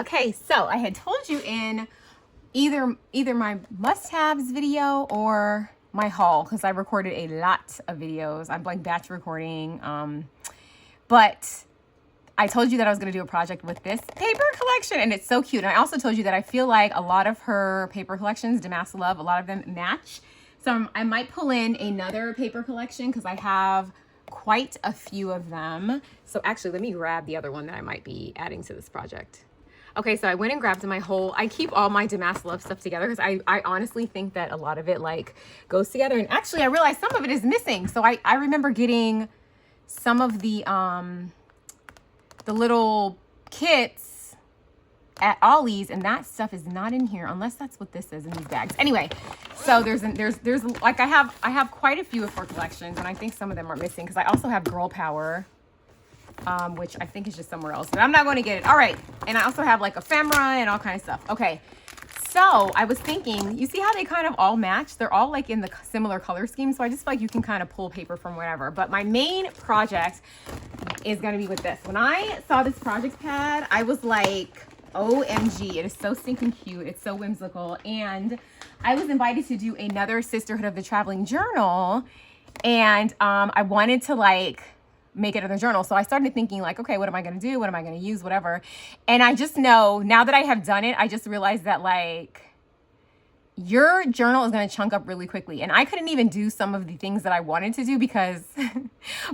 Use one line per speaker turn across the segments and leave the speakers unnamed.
Okay, so I had told you in either my must-haves video or my haul, because I recorded a lot of videos. I'm like batch recording, but I told you that I was going to do a project with this paper collection, and it's so cute. And I also told you that I feel like a lot of her paper collections, Damask Love, a lot of them match. So I might pull in another paper collection because I have quite a few of them. So actually, let me grab the other one that I might be adding to this project. Okay, so I went and grabbed my whole, I keep all my Damask Love stuff together because I honestly think that a lot of it like goes together. And actually I realized some of it is missing. So I remember getting some of the little kits at Ollie's, and that stuff is not in here unless that's what this is in these bags. Anyway, so there's like I have quite a few of her collections, and I think some of them are missing because I also have Girl Power, which I think is just somewhere else, but I'm not going to get it. All right. And I also have like ephemera and all kind of stuff. Okay. So I was thinking, you see how they kind of all match? They're all like in the similar color scheme. So I just feel like you can kind of pull paper from whatever. But my main project is going to be with this. When I saw this project pad, I was like, OMG, it is so stinking cute. It's so whimsical. And I was invited to do another Sisterhood of the Traveling Journal. And I wanted to like make another journal. So I started thinking like, okay, what am I going to do? What am I going to use? Whatever. And I just know now that I have done it, I just realized that like your journal is going to chunk up really quickly. And I couldn't even do some of the things that I wanted to do because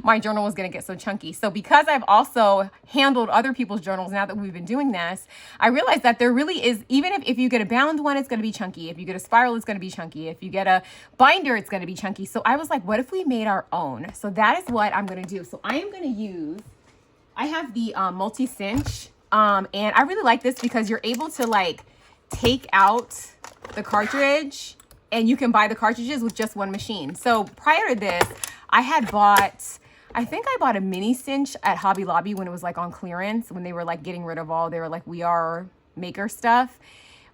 my journal was going to get so chunky. So because I've also handled other people's journals now that we've been doing this, I realized that there really is, even if you get a bound one, it's going to be chunky. If you get a spiral, it's going to be chunky. If you get a binder, it's going to be chunky. So I was like, what if we made our own? So that is what I'm going to do. So I am going to use, I have the multi-cinch, and I really like this because you're able to like take out the cartridge and you can buy the cartridges with just one machine. So prior to this, I had bought, I think I bought a mini cinch at Hobby Lobby when it was like on clearance, when they were like getting rid of all their like We Are Maker stuff.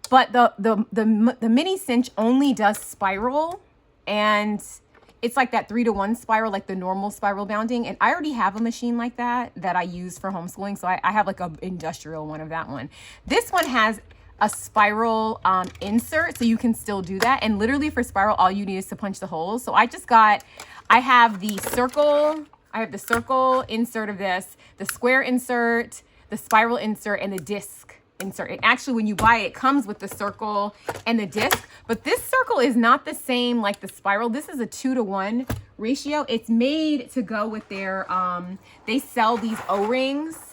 But the mini cinch only does spiral, and it's like that 3-to-1 spiral, like the normal spiral bounding. And I already have a machine like that I use for homeschooling. So I have like a industrial one of that one. This one has a spiral insert, so you can still do that. And literally for spiral, all you need is to punch the holes. So I have the circle insert of this, the square insert, the spiral insert, and the disc insert. And actually when you buy it, it comes with the circle and the disc, but this circle is not the same like the spiral. This is a 2-to-1 ratio. It's made to go with their, they sell these O-rings.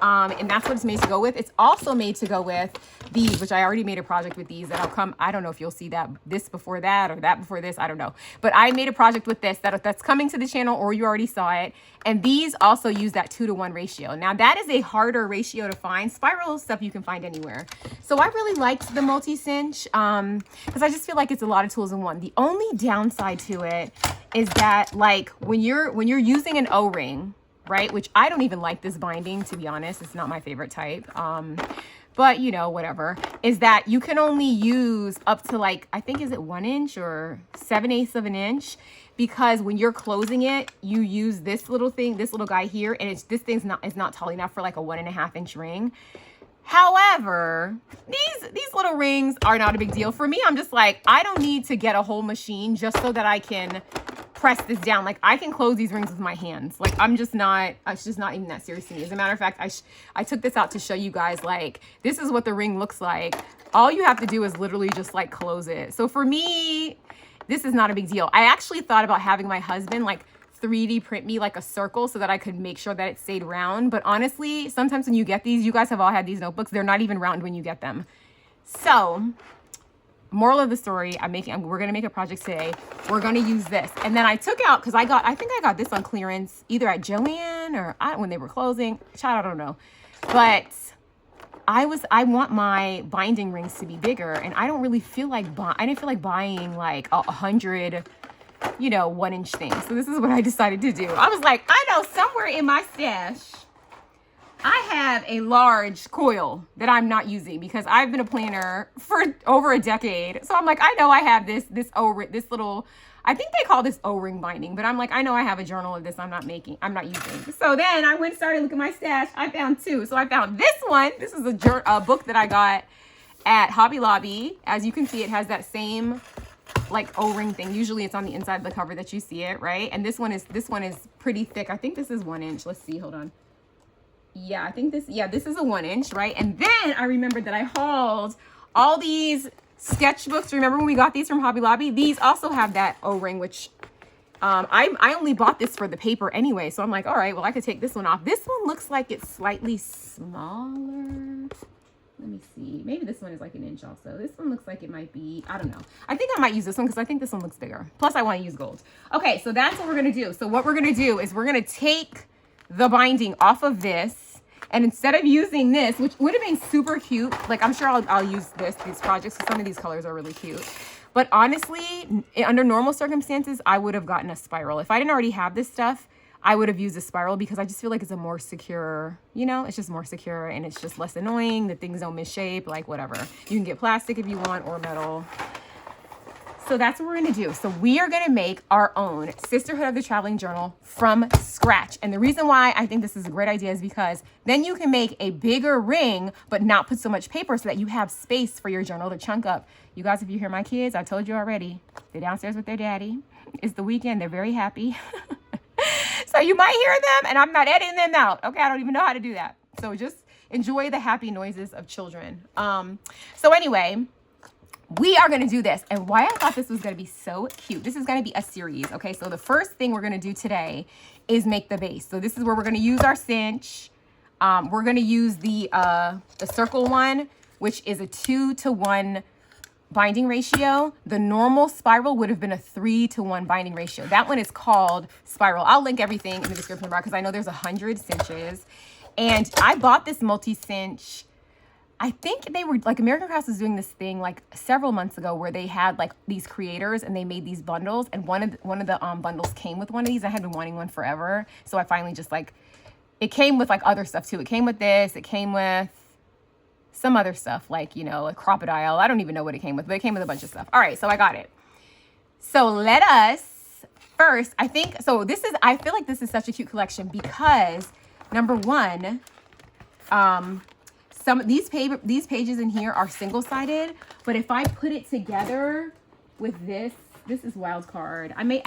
And that's what it's made to go with. It's also made to go with these, which I already made a project with these that'll come. I don't know if you'll see that this before that or that before this. I don't know. But I made a project with this that's coming to the channel, or you already saw it. And these also use that 2-to-1 ratio. Now that is a harder ratio to find. Spiral stuff you can find anywhere. So I really liked the multi-cinch because I just feel like it's a lot of tools in one. The only downside to it is that like when you're using an O-ring, right? Which I don't even like this binding, to be honest. It's not my favorite type. But you know, whatever, is that you can only use up to like, I think, is it 1 inch or 7/8 of an inch? Because when you're closing it, you use this little thing, this little guy here, and this thing's not tall enough for like a 1.5 inch ring. However, these little rings are not a big deal for me. I'm just like, I don't need to get a whole machine just so that I can press this down. Like I can close these rings with my hands. Like it's just not even that serious to me. As a matter of fact, I took this out to show you guys, like, this is what the ring looks like. All you have to do is literally just like close it. So for me, this is not a big deal. I actually thought about having my husband like 3D print me like a circle so that I could make sure that it stayed round. But honestly, sometimes when you get these, you guys have all had these notebooks, they're not even round when you get them. So moral of the story, we're going to make a project today. We're going to use this. And then I took out, because I think I got this on clearance either at Joann or when they were closing. Child, I don't know. But I want my binding rings to be bigger, and I don't really feel like I didn't feel like buying like 100, 1 inch things. So this is what I decided to do. I was like, I know somewhere in my stash, I have a large coil that I'm not using because I've been a planner for over a decade. So I'm like, I know I have this little, I think they call this O-ring binding, but I'm like, I know I have a journal of this I'm not using. So then I went and started looking at my stash. I found two. So I found this one. This is a book that I got at Hobby Lobby. As you can see, it has that same like O-ring thing. Usually it's on the inside of the cover that you see it, right? And this one is pretty thick. I think this is 1 inch. Let's see, hold on. Yeah, I think this is a 1 inch, right? And then I remembered that I hauled all these sketchbooks. Remember when we got these from Hobby Lobby? These also have that O-ring, which I only bought this for the paper anyway. So I'm like, all right, well, I could take this one off. This one looks like it's slightly smaller. Let me see. Maybe this one is like 1 inch also. This one looks like it might be, I don't know. I think I might use this one because I think this one looks bigger. Plus I want to use gold. Okay, so that's what we're going to do. So what we're going to do is we're going to take the binding off of this, and instead of using this, which would have been super cute, like I'm sure I'll use these projects because some of these colors are really cute, but honestly, under normal circumstances, I would have gotten a spiral. If I didn't already have this stuff, I would have used a spiral because I just feel like it's a more secure, you know, it's just more secure and it's just less annoying. The things don't misshape, like whatever. You can get plastic if you want or metal. So that's what we're going to do. So we are going to make our own Sisterhood of the Traveling Journal from scratch. And the reason why I think this is a great idea is because then you can make a bigger ring, but not put so much paper so that you have space for your journal to chunk up. You guys, if you hear my kids, I told you already, they're downstairs with their daddy. It's the weekend. They're very happy. So you might hear them and I'm not editing them out. Okay. I don't even know how to do that. So just enjoy the happy noises of children. So anyway, we are going to do this. And why I thought this was going to be so cute. This is going to be a series. Okay. So the first thing we're going to do today is make the base. So this is where we're going to use our cinch. We're going to use the circle one, which is a 2-to-1 binding ratio. The normal spiral would have been a 3-to-1 binding ratio. That one is called spiral. I'll link everything in the description bar because I know there's 100 cinches. And I bought this multi-cinch. I think they were like American Crafts was doing this thing like several months ago where they had like these creators and they made these bundles, and one of the bundles came with one of these. I had been wanting one forever, so I finally just like, it came with like other stuff too. It came with this. It came with some other stuff like, you know, a crocodile. I don't even know what it came with, but it came with a bunch of stuff. All right, so I got it. So let us first. I feel like this is such a cute collection because number one, some of these pages in here are single-sided, but if I put it together with this is wild card. I may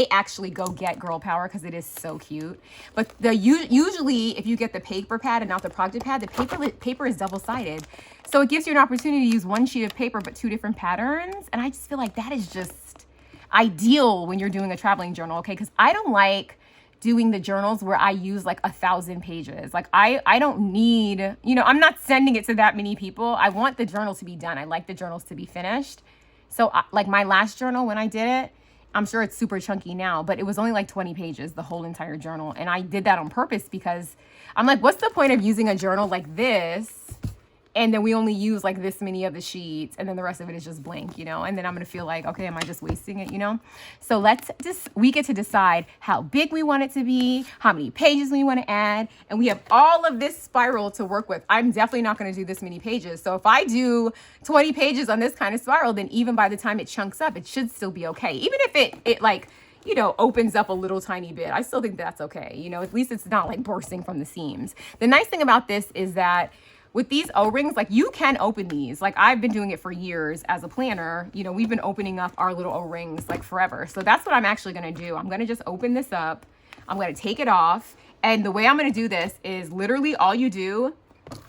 actually go get Girl Power because it is so cute. But usually if you get the paper pad and not the project pad, the paper is double-sided, so it gives you an opportunity to use one sheet of paper but 2 different patterns. And I just feel like that is just ideal when you're doing a traveling journal, okay? Because I don't like doing the journals where I use like 1,000 pages. Like I don't need, you know, I'm not sending it to that many people. I want the journal to be done. I like the journals to be finished. So like my last journal when I did it, I'm sure it's super chunky now, but it was only like 20 pages, the whole entire journal. And I did that on purpose because I'm like, what's the point of using a journal like this? And then we only use like this many of the sheets and then the rest of it is just blank, you know? And then I'm going to feel like, okay, am I just wasting it, you know? So we get to decide how big we want it to be, how many pages we want to add. And we have all of this spiral to work with. I'm definitely not going to do this many pages. So if I do 20 pages on this kind of spiral, then even by the time it chunks up, it should still be okay. Even if it like, you know, opens up a little tiny bit, I still think that's okay. You know, at least it's not like bursting from the seams. The nice thing about this is that with these O-rings, like you can open these. Like I've been doing it for years as a planner. You know, we've been opening up our little O-rings like forever. So that's what I'm actually gonna do. I'm gonna just open this up. I'm gonna take it off. And the way I'm gonna do this is literally all you do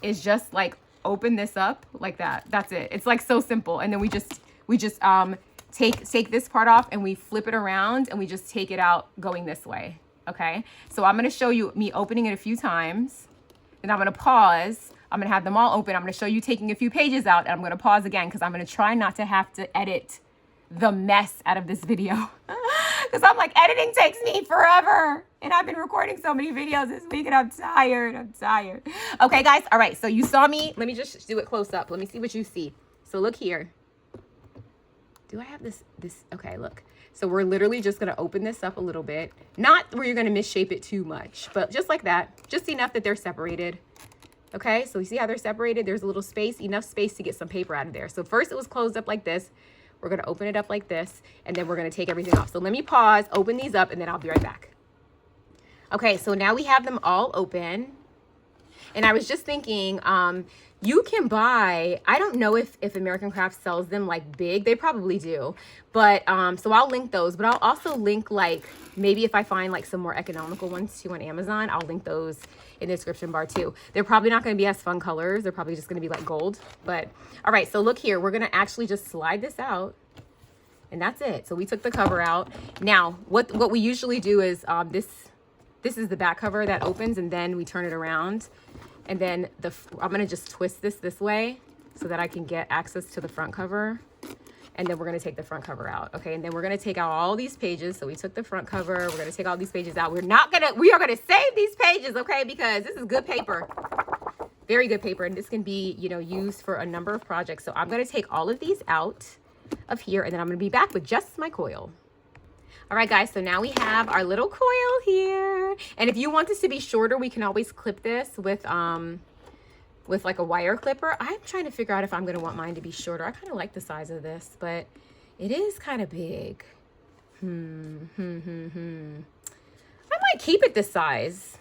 is just like open this up like that. That's it. It's like so simple. And then we just take this part off and we flip it around and we just take it out going this way. Okay. So I'm gonna show you me opening it a few times. Then I'm gonna pause. I'm going to have them all open. I'm going to show you taking a few pages out, and I'm going to pause again because I'm going to try not to have to edit the mess out of this video. Because I'm like, editing takes me forever. And I've been recording so many videos this week, and I'm tired. Okay, guys. All right. So you saw me. Let me just do it close up. Let me see what you see. So look here. Do I have this? Okay, look. So we're literally just going to open this up a little bit. Not where you're going to misshape it too much, but just like that. Just enough that they're separated. Okay, so you see how they're separated? There's a little space, enough space to get some paper out of there. So first it was closed up like this. We're going to open it up like this, and then we're going to take everything off. So let me pause, open these up, and then I'll be right back. Okay, so now we have them all open. And I was just thinking, you can buy, I don't know if American Crafts sells them like big. They probably do. But so I'll link those. But I'll also link like, maybe if I find like some more economical ones too on Amazon, I'll link those in the description bar too. They're probably not going to be as fun colors. They're probably just going to be like gold. But all right, so look here. We're going to actually just slide this out. And that's it. So we took the cover out. Now, what we usually do is this is the back cover that opens, and then we turn it around. And then I'm going to just twist this way so that I can get access to the front cover. And then we're going to take the front cover out. Okay. And then we're going to take out all these pages. So we took the front cover. We're going to take all these pages out. We are going to save these pages. Okay. Because this is good paper. Very good paper. And this can be, you know, used for a number of projects. So I'm going to take all of these out of here. And then I'm going to be back with just my coil. All right, guys, so now we have our little coil here. And if you want this to be shorter, we can always clip this with like a wire clipper. I'm trying to figure out if I'm going to want mine to be shorter. I kind of like the size of this, but it is kind of big. I might keep it this size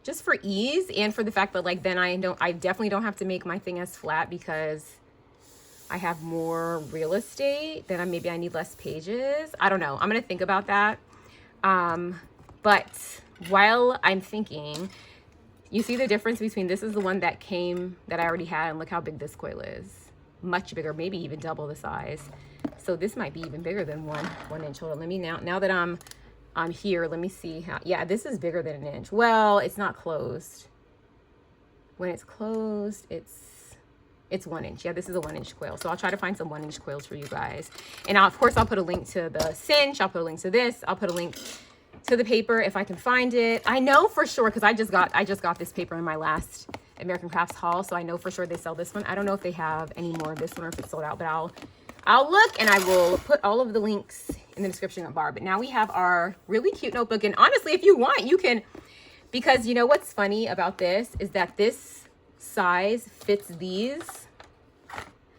just for ease and for the fact that like then I definitely don't have to make my thing as flat because I have more real estate, then maybe I need less pages. I don't know. I'm going to think about that. But while I'm thinking, you see the difference between this is the one that I already had, and look how big this coil is. Much bigger, maybe even double the size. So this might be even bigger than one inch. Hold on, let me now that I'm here, let me see how, yeah, this is bigger than an inch. Well, it's not closed. When it's closed, it's 1 inch. Yeah, this is a 1 inch coil. So I'll try to find some 1 inch coils for you guys. And of course, I'll put a link to the cinch. I'll put a link to this. I'll put a link to the paper if I can find it. I know for sure because I just got this paper in my last American Crafts haul. So I know for sure they sell this one. I don't know if they have any more of this one or if it's sold out, but I'll look and I will put all of the links in the description bar. But now we have our really cute notebook. And honestly, if you want, you can, because you know what's funny about this is that this size fits these.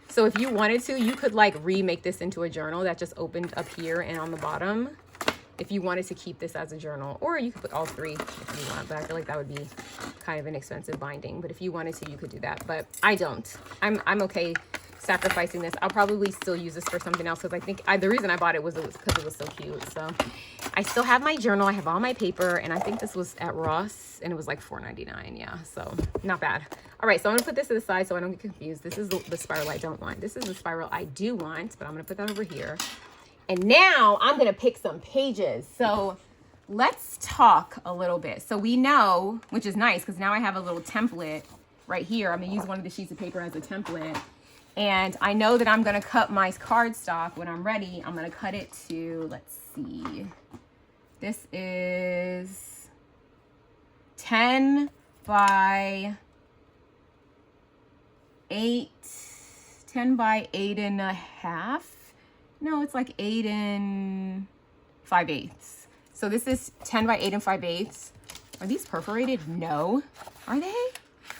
So if you wanted to, you could like remake this into a journal that just opened up here and on the bottom if you wanted to keep this as a journal, or you could put all three if you want, but I feel like that would be kind of an expensive binding. But if you wanted to, you could do that, but I don't. I'm okay sacrificing this. I'll probably still use this for something else because I think the reason I bought it was because it was so cute. So I still have my journal. I have all my paper, and I think this was at Ross and it was like $4.99. Yeah, so not bad. All right, so I'm gonna put this to the side so I don't get confused. This is the spiral I don't want. This is the spiral I do want, but I'm gonna put that over here. And now I'm gonna pick some pages. So let's talk a little bit. So we know, which is nice because now I have a little template right here. I'm gonna use one of the sheets of paper as a template. And I know that I'm gonna cut my cardstock when I'm ready. I'm gonna cut it to, let's see. This is 10 by 8, 10 by 8.5. No, it's like 8 5/8. So this is 10 by 8 5/8. Are these perforated? No. Are they?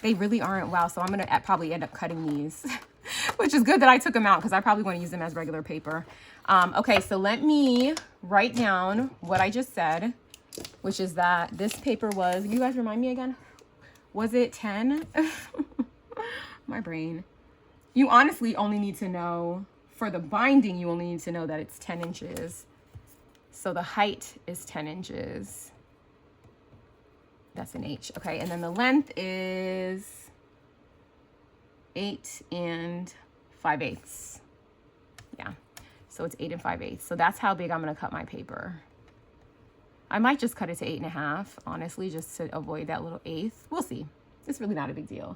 They really aren't. Wow. So I'm going to probably end up cutting these, which is good that I took them out because I probably want to use them as regular paper. Okay, so let me write down what I just said, which is that this paper was, you guys remind me again, was it 10? My brain. You honestly only need to know, for the binding, you only need to know that it's 10 inches. So the height is 10 inches. That's an H. Okay, and then the length is 8 5/8. Yeah, so it's 8 5/8. So that's how big I'm gonna cut my paper. I might just cut it to 8.5, honestly, just to avoid that little eighth. We'll see. It's really not a big deal.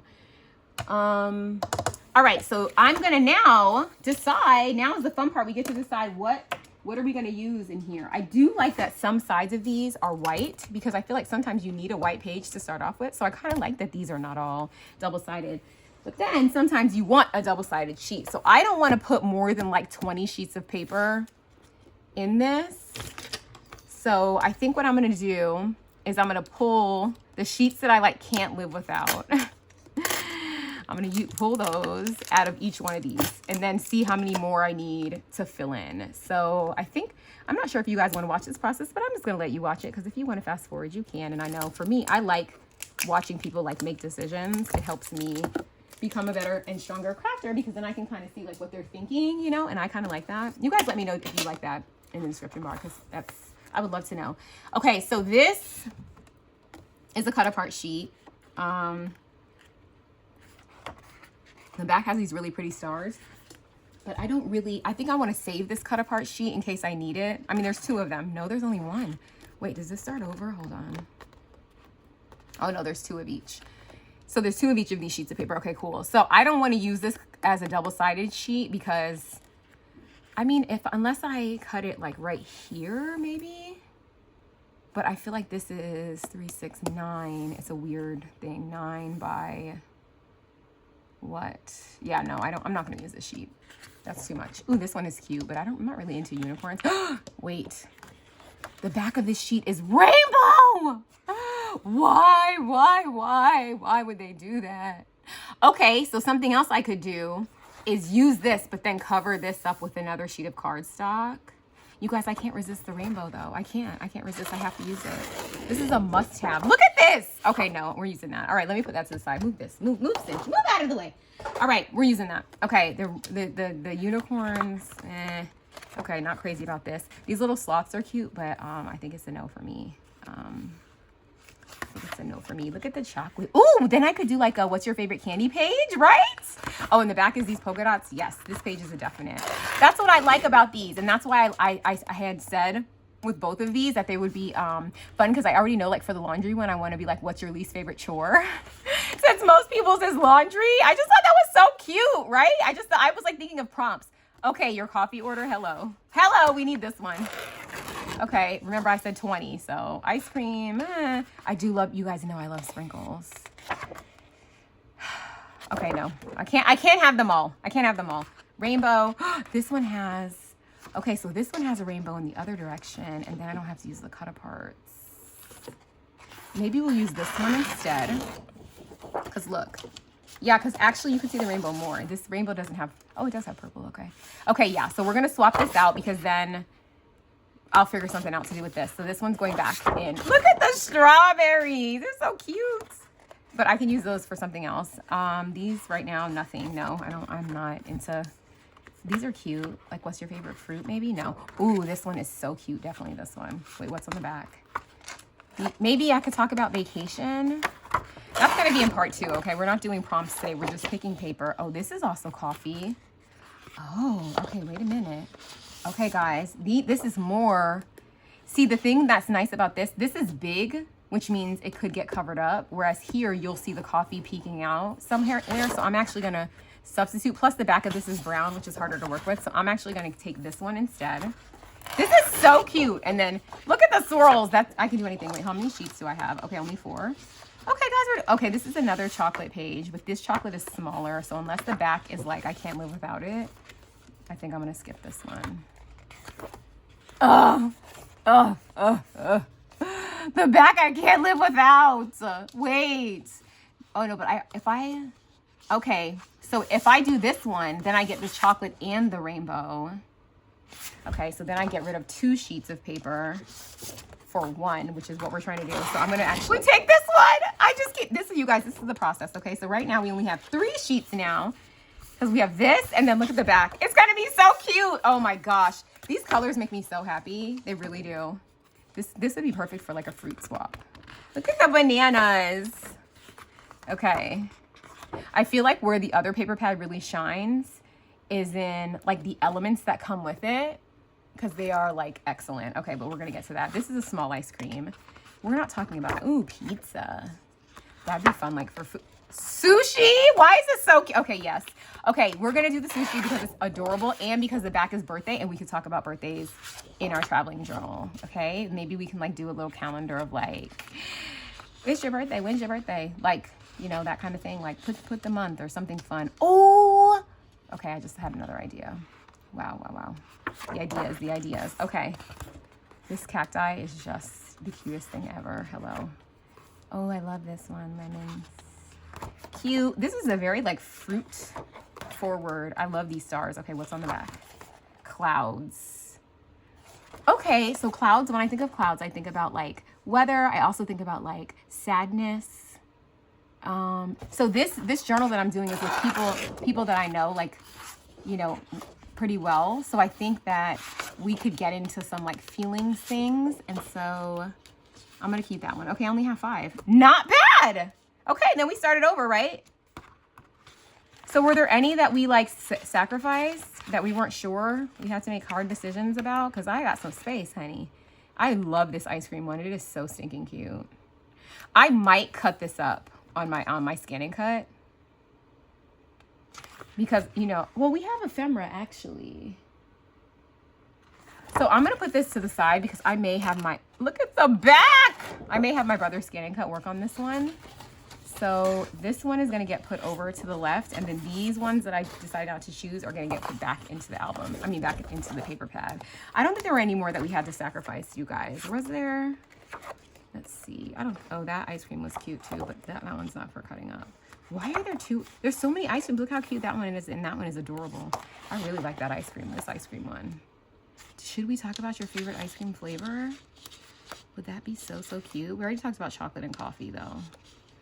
All right, so I'm gonna now decide. Now is the fun part. We get to decide what are we gonna use in here. I do like that some sides of these are white because I feel like sometimes you need a white page to start off with. So I kind of like that these are not all double-sided. But then sometimes you want a double-sided sheet. So I don't want to put more than like 20 sheets of paper in this. So I think what I'm going to do is I'm going to pull the sheets that I like can't live without. I'm going to pull those out of each one of these and then see how many more I need to fill in. So I think, I'm not sure if you guys want to watch this process, but I'm just going to let you watch it, because if you want to fast forward, you can. And I know for me, I like watching people like make decisions. It helps me become a better and stronger crafter, because then I can kind of see like what they're thinking, you know, and I kind of like that. You guys let me know if you like that in the description bar, because I would love to know. Okay, so this is a cut apart sheet. The back has these really pretty stars, but I think I want to save this cut apart sheet in case I need it. I mean, there's 2 of them. No, there's only 1. Wait, does this start over? Hold on. Oh no, there's 2 of each. So there's 2 of each of these sheets of paper. Okay, cool. So I don't want to use this as a double-sided sheet, because I mean, unless I cut it like right here, maybe. But I feel like this is 3, 6, 9. It's a weird thing. 9 by what? Yeah, no, I'm not going to use this sheet. That's too much. Ooh, this one is cute, but I'm not really into unicorns. Wait, the back of this sheet is rainbow. Why would they do that? Okay, so something else I could do is use this, but then cover this up with another sheet of cardstock. You guys, I can't resist the rainbow though. I can't resist. I have to use it. This is a must have. Look at this. Okay, no, we're using that. All right, let me put that to the side. Move this. Move, Cinch. Move out of the way. All right, we're using that. Okay, the unicorns, okay, not crazy about this. These little sloths are cute, but I think it's a no for me. It's a no for me. Look at the chocolate. Ooh, then I could do like a what's your favorite candy page, right? Oh, and the back is these polka dots. Yes, this page is a definite. That's what I like about these, and that's why I had said with both of these that they would be fun, because I already know, like for the laundry one, I want to be like, what's your least favorite chore? Since most people's is laundry, I just thought that was so cute, right? I was like thinking of prompts. Okay, your coffee order. Hello, we need this one. Okay, remember I said 20, so ice cream. I do love, you guys know I love sprinkles. Okay, no, I can't have them all. I can't have them all. Rainbow. This one has, okay, so this one has a rainbow in the other direction, and then I don't have to use the cut aparts. Maybe we'll use this one instead. Because look, yeah, because actually you can see the rainbow more. This rainbow doesn't have, oh, it does have purple, okay. Okay, yeah, so we're gonna swap this out, because then I'll figure something out to do with this. So this one's going back in. Look at the strawberries. They're so cute. But I can use those for something else. These right now, nothing. No, I'm not into, these are cute. Like, what's your favorite fruit maybe? No. Ooh, this one is so cute. Definitely this one. Wait, what's on the back? Maybe I could talk about vacation. That's going to be in part 2. Okay, we're not doing prompts today. We're just picking paper. Oh, this is also coffee. Oh, okay, wait a minute. Okay, guys, this is more. See, the thing that's nice about this is big, which means it could get covered up. Whereas here, you'll see the coffee peeking out somewhere there. So I'm actually going to substitute. Plus, the back of this is brown, which is harder to work with. So I'm actually going to take this one instead. This is so cute. And then look at the swirls. I can do anything. Wait, how many sheets do I have? Okay, only 4. Okay, guys, okay, this is another chocolate page, but this chocolate is smaller. So unless the back is like, I can't live without it, I think I'm going to skip this one. The back I can't live without. Wait. Oh no, but okay, so if I do this one, then I get the chocolate and the rainbow. Okay, so then I get rid of 2 sheets of paper for 1, which is what we're trying to do. So I'm gonna actually take this one. This is, you guys, this is the process. Okay, so right now we only have 3 sheets now, because we have this, and then look at the back. It's gonna be so cute. Oh my gosh. These colors make me so happy. They really do. This would be perfect for like a fruit swap. Look at the bananas. Okay. I feel like where the other paper pad really shines is in like the elements that come with it, because they are like excellent. Okay, but we're gonna get to that. This is a small ice cream. We're not talking about, ooh, pizza. That'd be fun, like for food. Sushi? Why is this so cute? Okay, yes. Okay, we're gonna do the sushi because it's adorable and because the back is birthday, and we could talk about birthdays in our traveling journal. Okay, maybe we can like do a little calendar of like, it's your birthday, when's your birthday? Like You know, that kind of thing. Like put the month or something fun. Oh, okay. I just had another idea. Wow, wow, wow. The ideas. Okay. This cacti is just the cutest thing ever. Hello. Oh, I love this one. Lemons. Cute. This is a very like fruit forward. I love these stars. Okay, what's on the back? Clouds. Okay, so clouds, when I think of clouds, I think about like weather. I also think about like sadness. So this journal that I'm doing is with people that I know, like, you know, pretty well. So I think that we could get into some like feelings things. And so I'm going to keep that one. Okay, I only have 5. Not bad. Okay, then we started over, right? So were there any that we like sacrificed that we weren't sure we had to make hard decisions about? Because I got some space, honey. I love this ice cream one. It is so stinking cute. I might cut this up on my scan and cut. Because, you know, well, we have ephemera actually. So I'm going to put this to the side because I may have my, look at the back. I may have my brother scan and cut work on this one. So this one is going to get put over to the left. And then these ones that I decided not to choose are going to get put back into the album. I mean, back into the paper pad. I don't think there were any more that we had to sacrifice, you guys. Was there? Let's see. I don't, oh, that ice cream was cute too, but that one's not for cutting up. Why are there two? There's so many ice creams. Look how cute that one is, and that one is adorable. I really like that ice cream, this ice cream one. Should we talk about your favorite ice cream flavor? Would that be so, so cute? We already talked about chocolate and coffee though.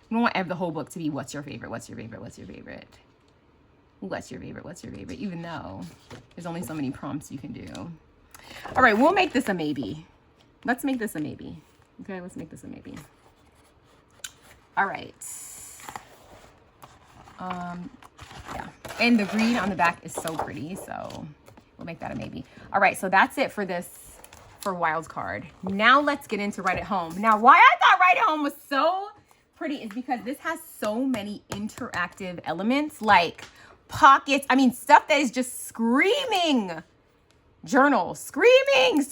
We don't want the whole book to be what's your favorite, what's your favorite, what's your favorite. What's your favorite, what's your favorite, even though there's only so many prompts you can do. All right, we'll make this a maybe. Let's make this a maybe. Okay, let's make this a maybe. All right. Yeah, and the green on the back is so pretty, so we'll make that a maybe. All right, so that's it for this, for wild card. Now let's get into Write at Home. Now, why I thought Write at Home was so pretty is because this has so many interactive elements, like pockets. I mean, stuff that is just screaming journal, screaming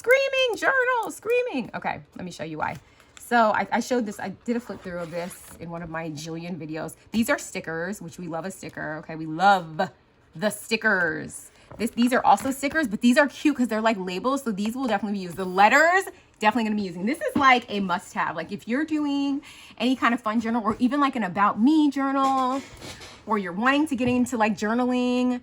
journal, screaming. Okay, let me show you why. So I showed this, I did a flip through of this in one of my jillion videos. These are stickers, which we love a sticker. Okay, we love the stickers. These are also stickers, but these are cute because they're like labels. So these will definitely be used. The letters, definitely gonna be using. This is like a must have. Like if you're doing any kind of fun journal or even like an about me journal, or you're wanting to get into like journaling,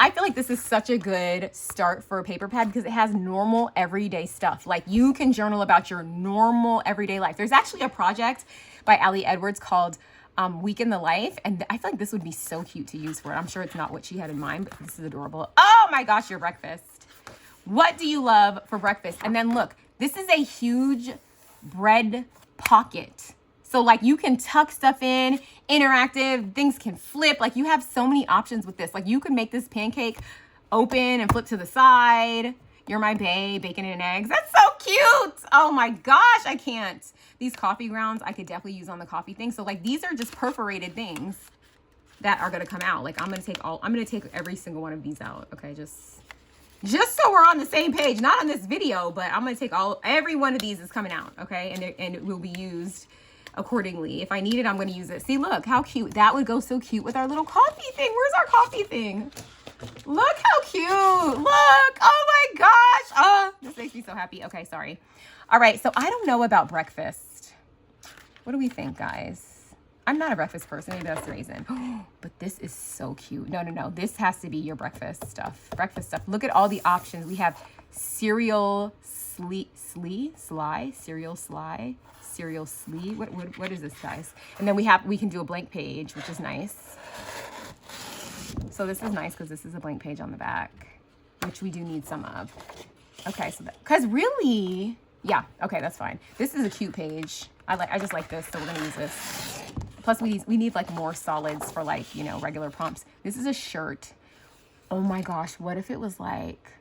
I feel like this is such a good start for a paper pad because it has normal everyday stuff. Like you can journal about your normal everyday life. There's actually a project by Ali Edwards called Week in the Life. And I feel like this would be so cute to use for it. I'm sure it's not what she had in mind, but this is adorable. Oh my gosh, your breakfast. What do you love for breakfast? And then look, this is a huge bread pocket. So like you can tuck stuff in, interactive, things can flip. Like you have so many options with this. Like you could make this pancake open and flip to the side. You're my bae, bacon and eggs. That's so cute. Oh my gosh, I can't. These coffee grounds I could definitely use on the coffee thing. So like these are just perforated things that are gonna come out. Like I'm gonna take every single one of these out. Okay, just so we're on the same page, not on this video, but I'm gonna take every one of these is coming out, okay? And it will be used accordingly. If I need it, I'm going to use it. See, look how cute. That would go so cute with our little coffee thing. Where's our coffee thing? Look how cute. Look. Oh my gosh. Oh, this makes me so happy. Okay, sorry. All right, so I don't know about breakfast. What do we think, guys? I'm not a breakfast person. Maybe that's the reason. But this is so cute. No. This has to be your breakfast stuff. Breakfast stuff. Look at all the options. We have cereal cereal sleeve. What is this, guys? And then we can do a blank page, which is nice. So this is nice because this is a blank page on the back, which we do need some of. Okay, so because really, yeah, okay, that's fine. This is a cute page. I just like this, so we're gonna use this. Plus we need like more solids for like, you know, regular prompts. This is a shirt. Oh my gosh, what if it was like,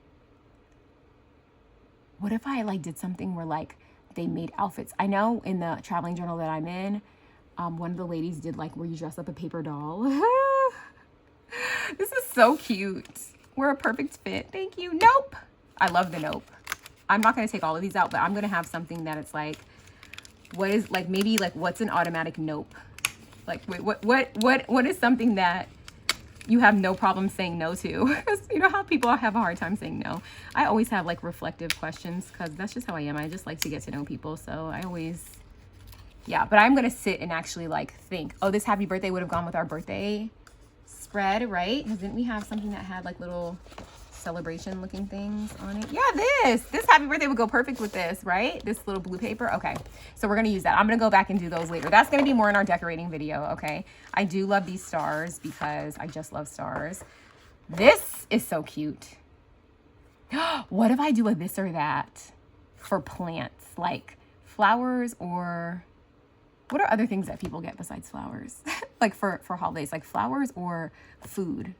what if I like did something where like they made outfits? I know in the traveling journal that I'm in, one of the ladies did like where you dress up a paper doll. This is so cute. We're a perfect fit. Thank you. Nope. I love the nope. I'm not going to take all of these out, but I'm going to have something that it's like, what is like, maybe like what's an automatic nope? Like, wait, what is something that you have no problem saying no to? Because you know how people have a hard time saying no. I always have like reflective questions because that's just how I am. I just like to get to know people. So I always, yeah, but I'm going to sit and actually like think, oh, this happy birthday would have gone with our birthday spread, right? Because didn't we have something that had like little celebration looking things on it? Yeah, this happy birthday would go perfect with this, right? This little blue paper. Okay, so we're gonna use that. I'm gonna go back and do those later. That's gonna be more in our decorating video. Okay, I do love these stars because I just love stars. This is so cute. What if I do a this or that for plants, like flowers, or what are other things that people get besides flowers? Like for holidays, like flowers or food.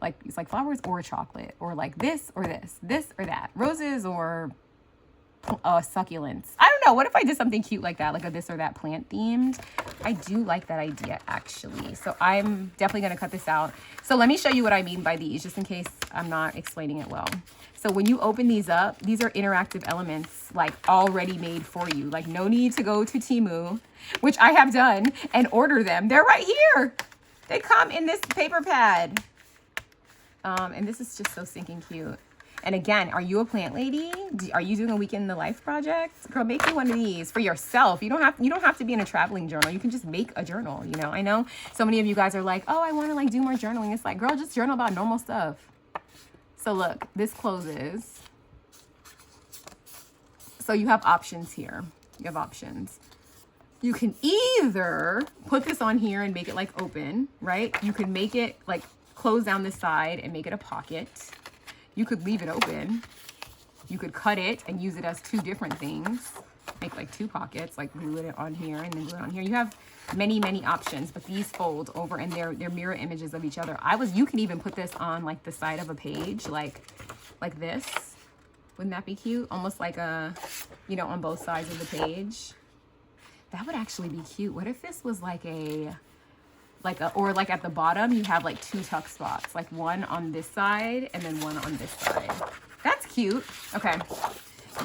Like it's like flowers or chocolate, or like this or this or that, roses or succulents. I don't know. What if I did something cute like that, like a this or that plant themed? I do like that idea actually. So I'm definitely going to cut this out. So let me show you what I mean by these, just in case I'm not explaining it well. So when you open these up, these are interactive elements like already made for you. Like no need to go to Temu, which I have done, and order them. They're right here. They come in this paper pad. And this is just so stinking cute. And again, are you a plant lady? Are you doing a weekend in the life project? Girl, make me one of these for yourself. You don't have to be in a traveling journal. You can just make a journal, you know. I know so many of you guys are like, oh, I want to like do more journaling. It's like, girl, just journal about normal stuff. So look, this closes. So you have options here. You have options. You can either put this on here and make it like open, right? You can make it like close down this side and make it a pocket. You could leave it open. You could cut it and use it as two different things. Make like two pockets, like glue it on here and then glue it on here. You have many, many options, but these fold over and they're mirror images of each other. You can even put this on like the side of a page, like this. Wouldn't that be cute? Almost like a, you know, on both sides of the page. That would actually be cute. What if this was like or like at the bottom, you have like two tuck spots, like one on this side and then one on this side. That's cute. Okay.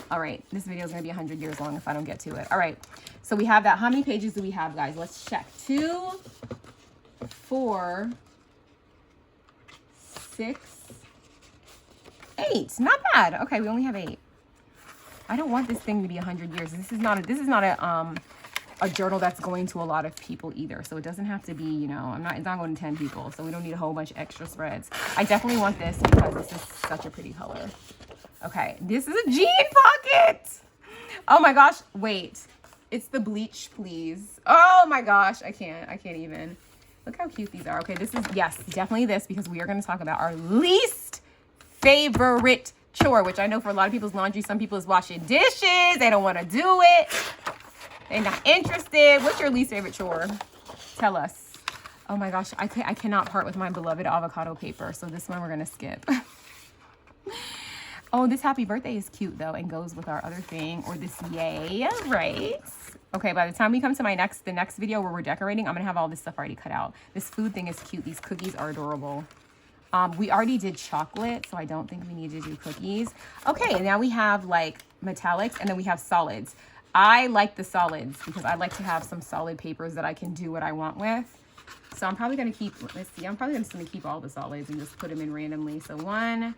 All right. This video is going to be 100 years long if I don't get to it. All right. So we have that. How many pages do we have, guys? Let's check. 2, 4, 6, 8. Not bad. Okay. We only have 8. I don't want this thing to be 100 years. This is not a journal that's going to a lot of people either. So it doesn't have to be, you know, it's not going to 10 people. So we don't need a whole bunch of extra spreads. I definitely want this because this is such a pretty color. Okay. This is a jean pocket. Oh my gosh. Wait, it's the bleach, please. Oh my gosh. I can't even. Look how cute these are. Okay. This is, yes, definitely this, because we are going to talk about our least favorite chore, which I know for a lot of people's laundry, some people is washing dishes. They don't want to do it. They're not interested. What's your least favorite chore? Tell us. Oh my gosh, I cannot part with my beloved avocado paper. So this one we're gonna skip. Oh, this happy birthday is cute though and goes with our other thing, or this yay, right? Okay, by the time we come to the next video where we're decorating, I'm gonna have all this stuff already cut out. This food thing is cute. These cookies are adorable. We already did chocolate, so I don't think we need to do cookies. Okay, and now we have like metallics and then we have solids. I like the solids because I like to have some solid papers that I can do what I want with. So I'm probably going to keep, let's see, I'm probably just going to keep all the solids and just put them in randomly. So let's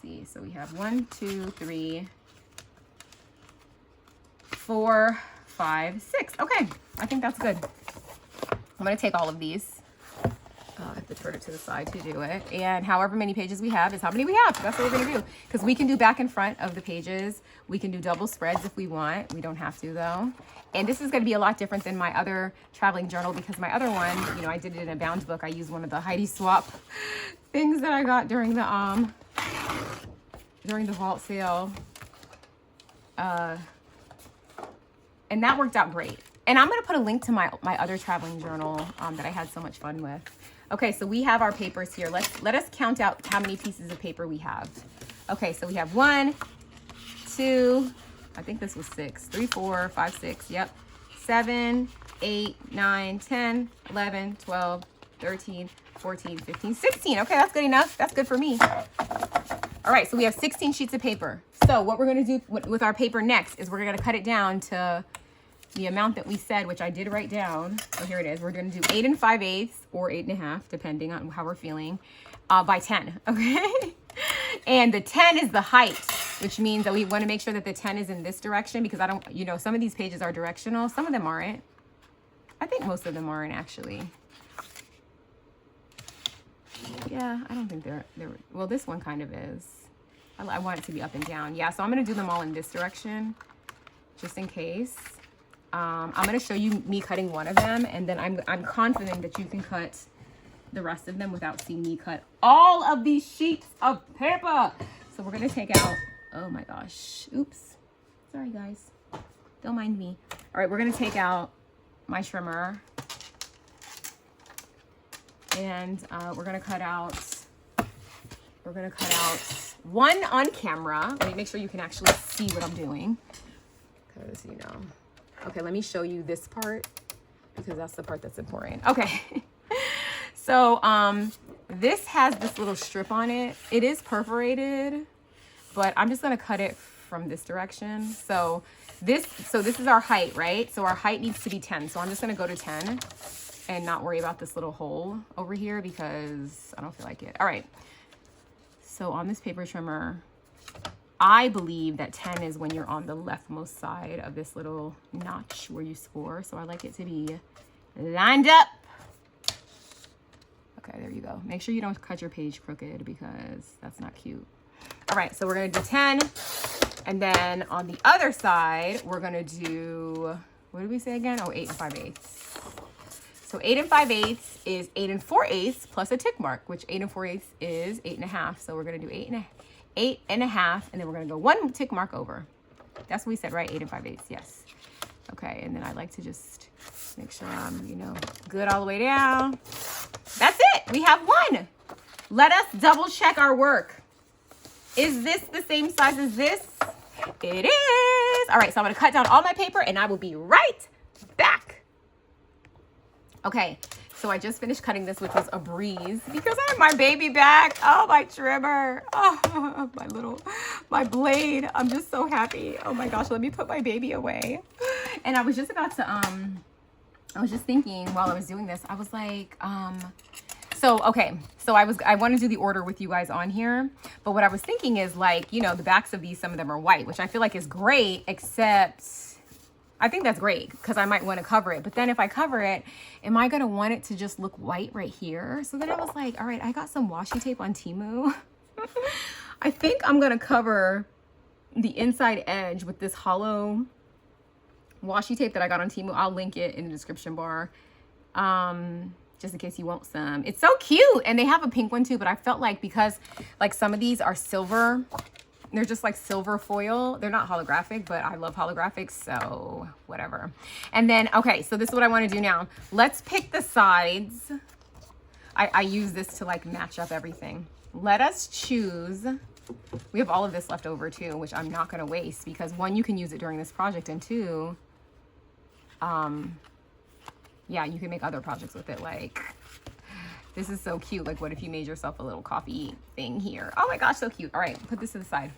see. So we have 1, 2, 3, 4, 5, 6. Okay, I think that's good. I'm going to take all of these. I have to turn it to the side to do it. And however many pages we have is how many we have. That's what we're going to do. Because we can do back and front of the pages. We can do double spreads if we want. We don't have to, though. And this is going to be a lot different than my other traveling journal, because my other one, you know, I did it in a bound book. I used one of the Heidi Swap things that I got during the vault sale. And that worked out great. And I'm going to put a link to my other traveling journal that I had so much fun with. Okay, so we have our papers here. Let us count out how many pieces of paper we have. Okay, so we have 1, 2, I think this was 6, 3, 4, 5, 6, yep, 7, 8, 9, 10, 11, 12, 13, 14, 15, 16. Okay, that's good enough. That's good for me. All right, so we have 16 sheets of paper. So what we're gonna do with our paper next is we're gonna cut it down to the amount that we said, which I did write down. So here it is. We're going to do 8 5/8 or 8 1/2, depending on how we're feeling, by 10. Okay. And the 10 is the height, which means that we want to make sure that the 10 is in this direction, because I don't, you know, some of these pages are directional. Some of them aren't. I think most of them aren't actually. Yeah, I don't think they're well, this one kind of is. I want it to be up and down. Yeah, so I'm going to do them all in this direction, just in case. I'm going to show you me cutting one of them, and then I'm confident that you can cut the rest of them without seeing me cut all of these sheets of paper. So we're going to take out, oh my gosh, oops. Sorry, guys. Don't mind me. All right, we're going to take out my trimmer, and we're going to cut out one on camera. Let me make sure you can actually see what I'm doing, because, you know. Okay, let me show you this part, because that's the part that's important. Okay. So this has this little strip on it. It is perforated, but I'm just going to cut it from this direction. So this is our height, right? So our height needs to be 10. So I'm just going to go to 10 and not worry about this little hole over here, because I don't feel like it. All right. So on this paper trimmer, I believe that 10 is when you're on the leftmost side of this little notch where you score. So I like it to be lined up. Okay, there you go. Make sure you don't cut your page crooked, because that's not cute. All right, so we're gonna do 10. And then on the other side, we're gonna do, what did we say again? Oh, 8 5/8. So 8 5/8 is 8 4/8 plus a tick mark, which 8 4/8 is 8 1/2. So we're gonna do 8 1/2, and then we're gonna go 1 tick mark over. That's what we said, right? 8 5/8, yes. Okay, and then I like to just make sure I'm, you know, good all the way down. That's it. We have one. Let us double check our work. Is this the same size as this? It is. All right, so I'm going to cut down all my paper, and I will be right back. Okay, so I just finished cutting this, which was a breeze, because I have my baby back. Oh, my trimmer. Oh, my blade. I'm just so happy. Oh my gosh, let me put my baby away. And I was just about to, I was just thinking while I was doing this, I was like, so I want to do the order with you guys on here, but what I was thinking is, like, you know, the backs of these, some of them are white, which I feel like is great, except I think that's great because I might want to cover it. But then if I cover it, am I going to want it to just look white right here? So then I was like, all right, I got some washi tape on Temu. I think I'm going to cover the inside edge with this hollow washi tape that I got on Temu. I'll link it in the description bar, just in case you want some. It's so cute, and they have a pink one too, but I felt like, because like some of these are silver, they're just like silver foil. They're not holographic, but I love holographics, so whatever. And then, okay, so this is what I want to do now. Let's pick the sides. I use this to like match up everything. Let us choose. We have all of this left over too, which I'm not going to waste, because one, you can use it during this project, and two, yeah, you can make other projects with it. Like, this is so cute. Like, what if you made yourself a little coffee thing here? Oh my gosh, so cute. All right, put this to the side.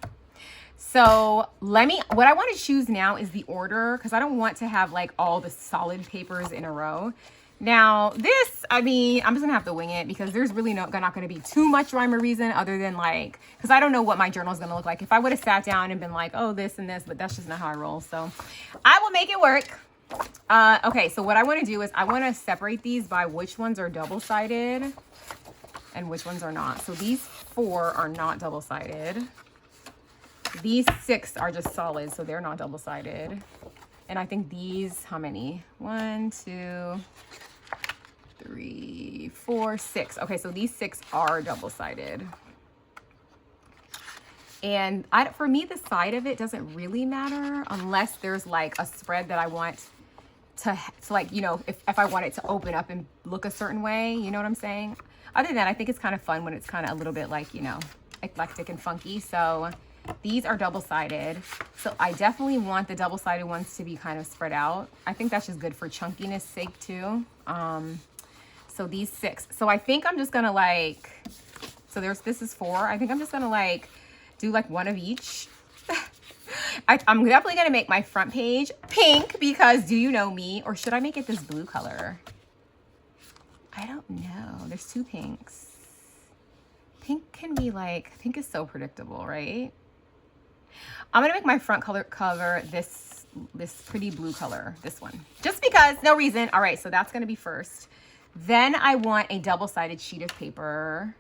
So what I want to choose now is the order, because I don't want to have like all the solid papers in a row. Now this, I mean, I'm just gonna have to wing it, because there's really not gonna be too much rhyme or reason, other than like, because I don't know what my journal is gonna look like. If I would have sat down and been like, oh, this and this, but that's just not how I roll. So I will make it work. Okay, so what I want to do is I want to separate these by which ones are double-sided and which ones are not. So these 4 are not double-sided. These 6 are just solid, so they're not double-sided. And I think these, how many? 1, 2, 3, 4, 6. Okay, so these 6 are double-sided. And for me, the side of it doesn't really matter, unless there's like a spread that I want to like, you know, if I want it to open up and look a certain way, you know what I'm saying? Other than that, I think it's kind of fun when it's kind of a little bit like, you know, eclectic and funky. So these are double-sided. So I definitely want the double-sided ones to be kind of spread out. I think that's just good for chunkiness sake too. So these 6. So I think I'm just gonna like, so this is 4. I think I'm just gonna like do like one of each. I'm definitely going to make my front page pink because do you know me? Or should I make it this blue color? I don't know. There's two pinks. Pink can be like, pink is so predictable, right? I'm going to make my front cover this pretty blue color, this one. Just because, no reason. All right, so that's going to be first. Then I want a double-sided sheet of paper.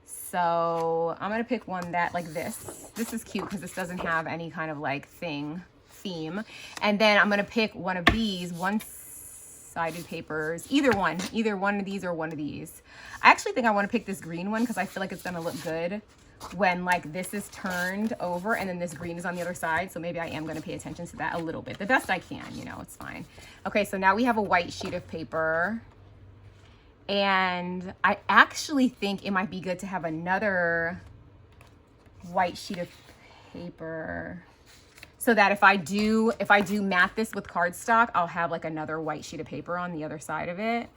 So I'm going to pick one that like this. This is cute because this doesn't have any kind of like theme. And then I'm going to pick one of these one-sided papers. Either one of these or one of these. I actually think I want to pick this green one because I feel like it's going to look good when like this is turned over and then this green is on the other side. So maybe I am going to pay attention to that a little bit. The best I can, you know, it's fine. Okay, so now we have a white sheet of paper. And I actually think it might be good to have another white sheet of paper so that if I do mat this with cardstock, I'll have like another white sheet of paper on the other side of it.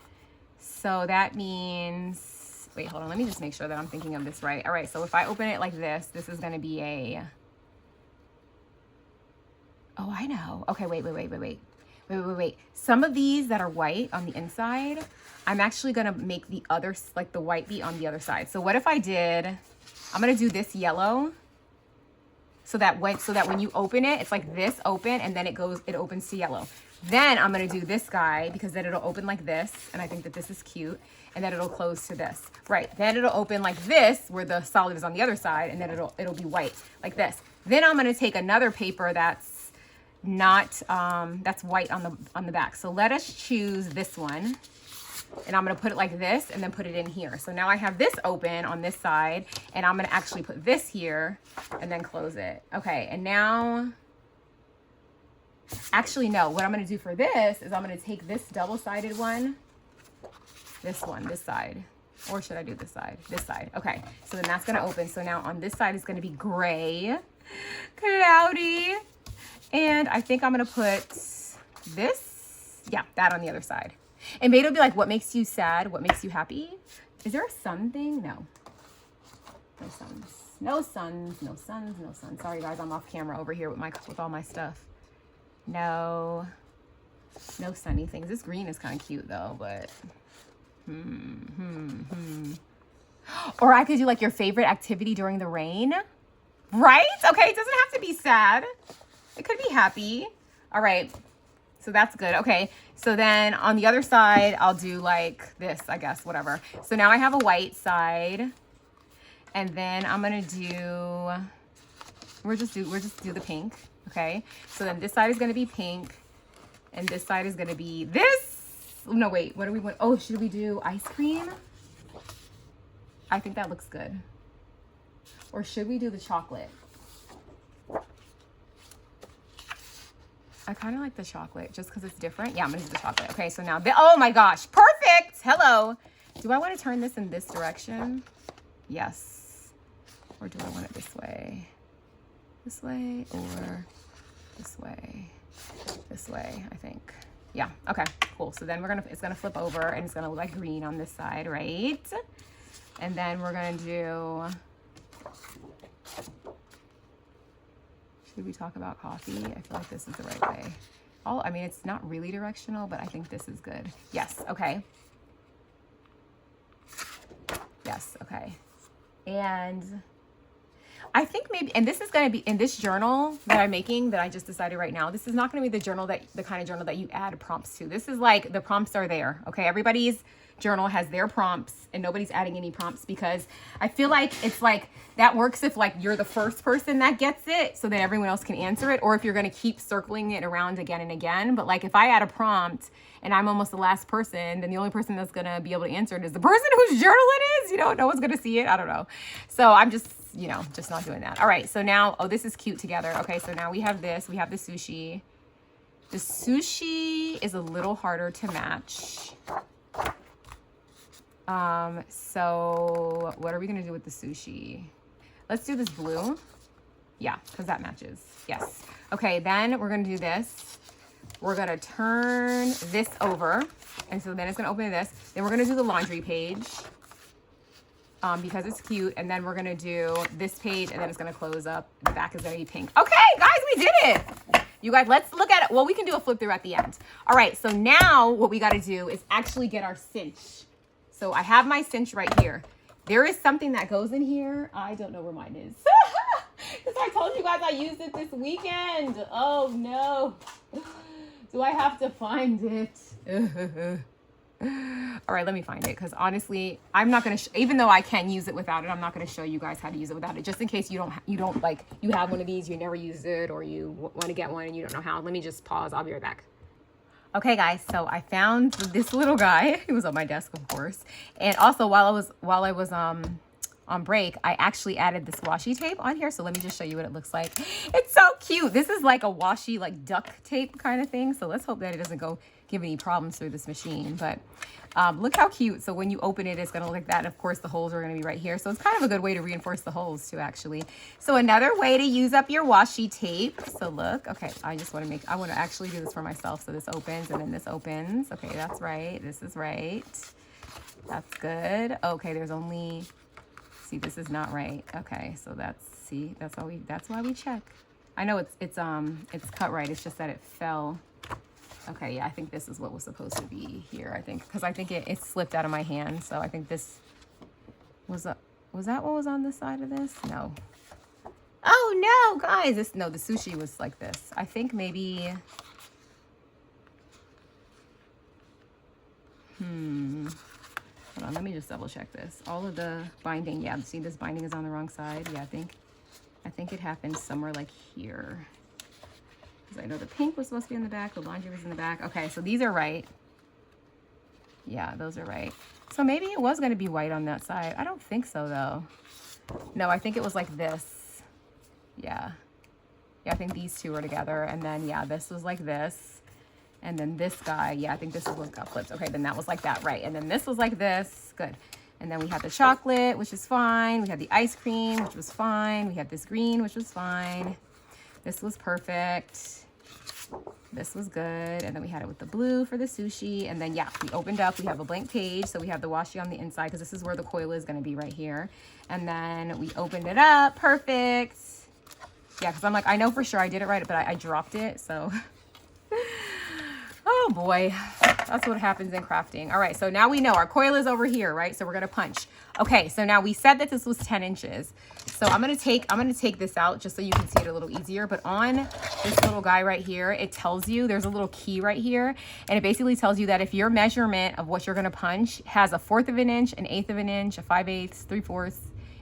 So that means, wait, hold on. Let me just make sure that I'm thinking of this right. All right. So if I open it like this is going to be a, oh, I know. Okay. Wait. Some of these that are white on the inside, I'm actually going to make the other, like the white be on the other side. So what if I did, I'm going to do this yellow so that when you open it, it's like this open and then it opens to yellow. Then I'm going to do this guy because then it'll open like this. And I think that this is cute. And then it'll close to this. Right. Then it'll open like this where the solid is on the other side. And then it'll be white like this. Then I'm going to take another paper that's not that's white on the back. So let us choose this one, and I'm going to put it like this and then put it in here. So now I have this open on this side, and I'm going to actually put this here and then close it. Okay, and now actually no, what I'm going to do for this is I'm going to take this double-sided one, this side, or should I do this side? Okay, so then that's going to open. So now on this side is going to be gray, cloudy. And I think I'm going to put this, yeah, that on the other side. And maybe it'll be like, what makes you sad? What makes you happy? Is there a sun thing? No. No suns. No suns. No suns. No suns. Sorry, guys. I'm off camera over here with all my stuff. No sunny things. This green is kind of cute, though, but... Or I could do, like, your favorite activity during the rain. Right? Okay, it doesn't have to be sad. It could be happy. All right. So that's good. Okay. So then on the other side, I'll do like this, I guess, whatever. So now I have a white side. And then I'm going to do, we'll just do the pink. Okay. So then this side is going to be pink. And this side is going to be this. No, wait. What do we want? Oh, should we do ice cream? I think that looks good. Or should we do the chocolate? I kind of like the chocolate just because it's different. Yeah, I'm going to do the chocolate. Okay, so now, oh my gosh, perfect. Hello. Do I want to turn this in this direction? Yes. Or do I want it this way? This way or this way? This way, I think. Yeah, okay, cool. So then it's going to flip over and it's going to look like green on this side, right? And then we're going to do... Should we talk about coffee? I feel like this is the right way. I mean, it's not really directional, but I think this is good. Yes, okay. Yes, okay. And I think maybe, and this is going to be in this journal that I'm making that I just decided right now, this is not going to be the kind of journal that you add prompts to. This is like the prompts are there. Okay. Everybody's journal has their prompts and nobody's adding any prompts because I feel like it's like that works if like you're the first person that gets it so that everyone else can answer it, or if you're going to keep circling it around again and again. But like if I add a prompt and I'm almost the last person, then the only person that's going to be able to answer it is the person whose journal it is. You know, no one's going to see it. I don't know. So I'm just, you know, just not doing that. All right. So now, oh, this is cute together. Okay. So now we have this, we have the sushi. The sushi is a little harder to match. So what are we going to do with the sushi? Let's do this blue. Yeah, because that matches. Yes. Okay, then we're going to do this. We're going to turn this over. And so then it's going to open this. Then we're going to do the laundry page. because it's cute. And then we're gonna do this page, and then it's gonna close up. The back is gonna be pink. Okay, guys, we did it. You guys, let's look at it. Well, we can do a flip through at the end. All right, so now what we gotta do is actually get our cinch. So I have my cinch right here. There is something that goes in here. I don't know where mine is. Because I told you guys I used it this weekend. Oh no. Do I have to find it? All right, let me find it, because honestly, I'm not gonna even though I can use it without it, I'm not gonna show you guys how to use it without it, just in case you don't like, you have one of these, you never use it, or you want to get one and you don't know how. Let me just pause. I'll be right back. Okay guys, so I found this little guy. He was on my desk, of course. And also while I was on break, I actually added this washi tape on here. So let me just show you what it looks like. It's so cute. This is like a washi, like duck tape kind of thing. So let's hope that it doesn't go give any problems through this machine. But look how cute. So when you open it, it's gonna look like that. And of course the holes are gonna be right here. So it's kind of a good way to reinforce the holes too, actually. So another way to use up your washi tape. So look, okay, I wanna actually do this for myself. So this opens and then this opens. Okay, that's right, this is right. That's good. Okay, there's only, see, this is not right. Okay, so that's why we check. I know it's cut right, it's just that it fell. Okay, yeah, I think this is what was supposed to be here, I think, because I think it slipped out of my hand. So I think this was that what was on the side of this? No. Oh no, guys, the sushi was like this. I think maybe, hold on, let me just double check this. All of the binding, yeah, see this binding is on the wrong side. Yeah, I think it happened somewhere like here. I know the pink was supposed to be in the back, the laundry was in the back. Okay, so these are right. Yeah, those are right. So maybe it was going to be white on that side. I don't think so, though. No, I think it was like this. Yeah. Yeah, I think these two were together. And then, yeah, this was like this. And then this guy, yeah, I think this is what got flipped. Okay, then that was like that, right. And then this was like this. Good. And then we had the chocolate, which is fine. We had the ice cream, which was fine. We had this green, which was fine. This was perfect. This was good. And then we had it with the blue for the sushi. And then, yeah, we opened up. We have a blank page. So we have the washi on the inside, because this is where the coil is going to be right here. And then we opened it up. Perfect. Yeah, because I'm like, I know for sure I did it right, but I dropped it. So, oh boy, that's what happens in crafting. All right, so now we know our coil is over here, right? So we're gonna punch. Okay, so now we said that this was 10 inches. So I'm gonna take this out just so you can see it a little easier. But on this little guy right here, it tells you, there's a little key right here, and it basically tells you that if your measurement of what you're gonna punch has a 1/4 of an inch, an 1/8 of an inch, a 5/8, 3/4,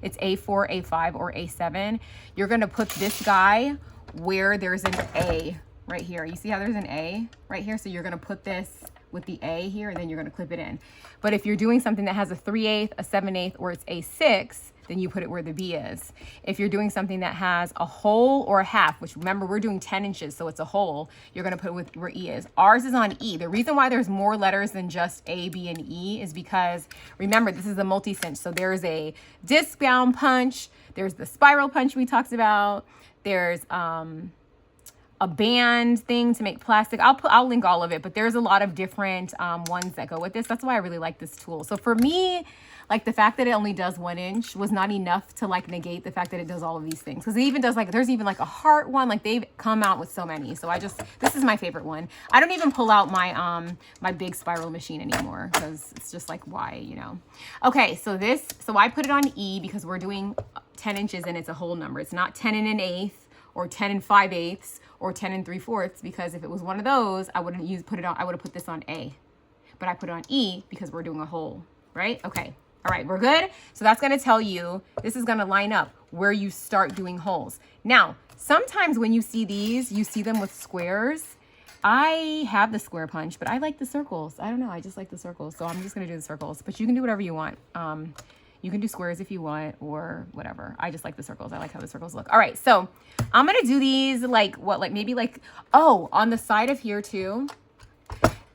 it's A4, A5, or A7, you're gonna put this guy where there's an A right here. You see how there's an A right here? So you're gonna put this with the A here, and then you're gonna clip it in. But if you're doing something that has a 3/8, a 7/8, or it's A6, then you put it where the B is. If you're doing something that has a whole or a half, which remember we're doing 10 inches, so it's a whole, you're gonna put it with where E is. Ours is on E. The reason why there's more letters than just A, B, and E is because, remember, this is a multi-cinch. So there's a disc bound punch, there's the spiral punch we talked about, there's a band thing to make plastic. I'll link all of it, but there's a lot of different ones that go with this. That's why I really like this tool. So for me, like, the fact that it only does 1 inch was not enough to like negate the fact that it does all of these things. Because it even does, like, there's even like a heart one. Like, they've come out with so many. So this is my favorite one. I don't even pull out my my big spiral machine anymore, because it's just like, why, you know? Okay, so I put it on E because we're doing 10 inches and it's a whole number. It's not 10 and an 1/8 or 10 and 5/8 or 10 and 3/4, because if it was one of those, I would have put this on A. But I put it on E because we're doing a whole, right? Okay. All right, we're good. So that's gonna tell you, this is gonna line up where you start doing holes. Now, sometimes when you see these, you see them with squares. I have the square punch, but I like the circles. I don't know, I just like the circles. So I'm just gonna do the circles, but you can do whatever you want. You can do squares if you want, or whatever. I just like the circles. I like how the circles look. All right, so I'm gonna do these on the side of here too.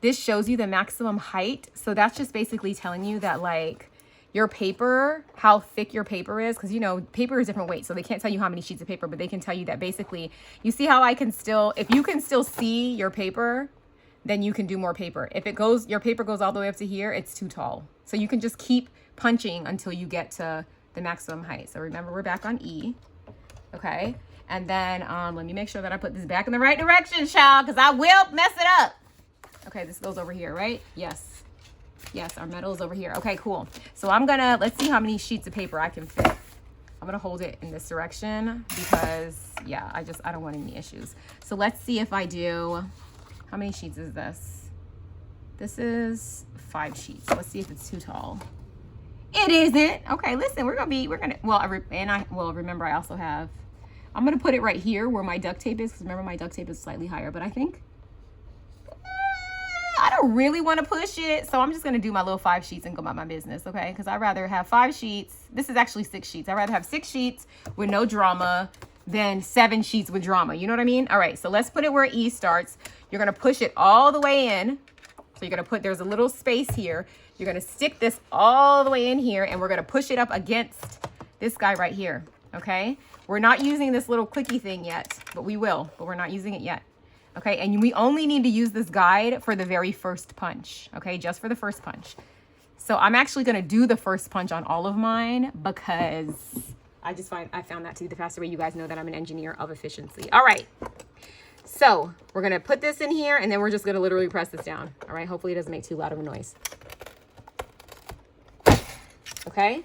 This shows you the maximum height. So that's just basically telling you that, like, your paper, how thick your paper is, because, you know, paper is different weight, so they can't tell you how many sheets of paper, but they can tell you that basically, you see how if you can still see your paper, then you can do more paper. If it goes, your paper goes all the way up to here, it's too tall. So you can just keep punching until you get to the maximum height. So remember, we're back on E. Okay. And then let me make sure that I put this back in the right direction, child, because I will mess it up. Okay, this goes over here, right? Yes. Yes, our metal is over here. Okay, cool. So I'm gonna, let's see how many sheets of paper I can fit. I'm gonna hold it in this direction because, yeah, I don't want any issues. So let's see if I do, how many sheets is this? This is 5 sheets. Let's see if it's too tall. It isn't. Okay, listen, remember I also have, I'm gonna put it right here where my duct tape is, because remember my duct tape is slightly higher, but I think, I don't really want to push it, so I'm just going to do my little 5 sheets and go about my business, okay? Because I'd rather have 5 sheets. This is actually 6 sheets. I'd rather have 6 sheets with no drama than 7 sheets with drama. You know what I mean? All right, so let's put it where E starts. You're going to push it all the way in. So you're going to put, there's a little space here. You're going to stick this all the way in here, and we're going to push it up against this guy right here, okay? We're not using this little clicky thing yet, but we will, but we're not using it yet. Okay, and we only need to use this guide for the very first punch, okay, just for the first punch. So I'm actually gonna do the first punch on all of mine because I found that to be the faster way. You guys know that I'm an engineer of efficiency. All right, so we're gonna put this in here and then we're just gonna literally press this down. All right, hopefully it doesn't make too loud of a noise. Okay,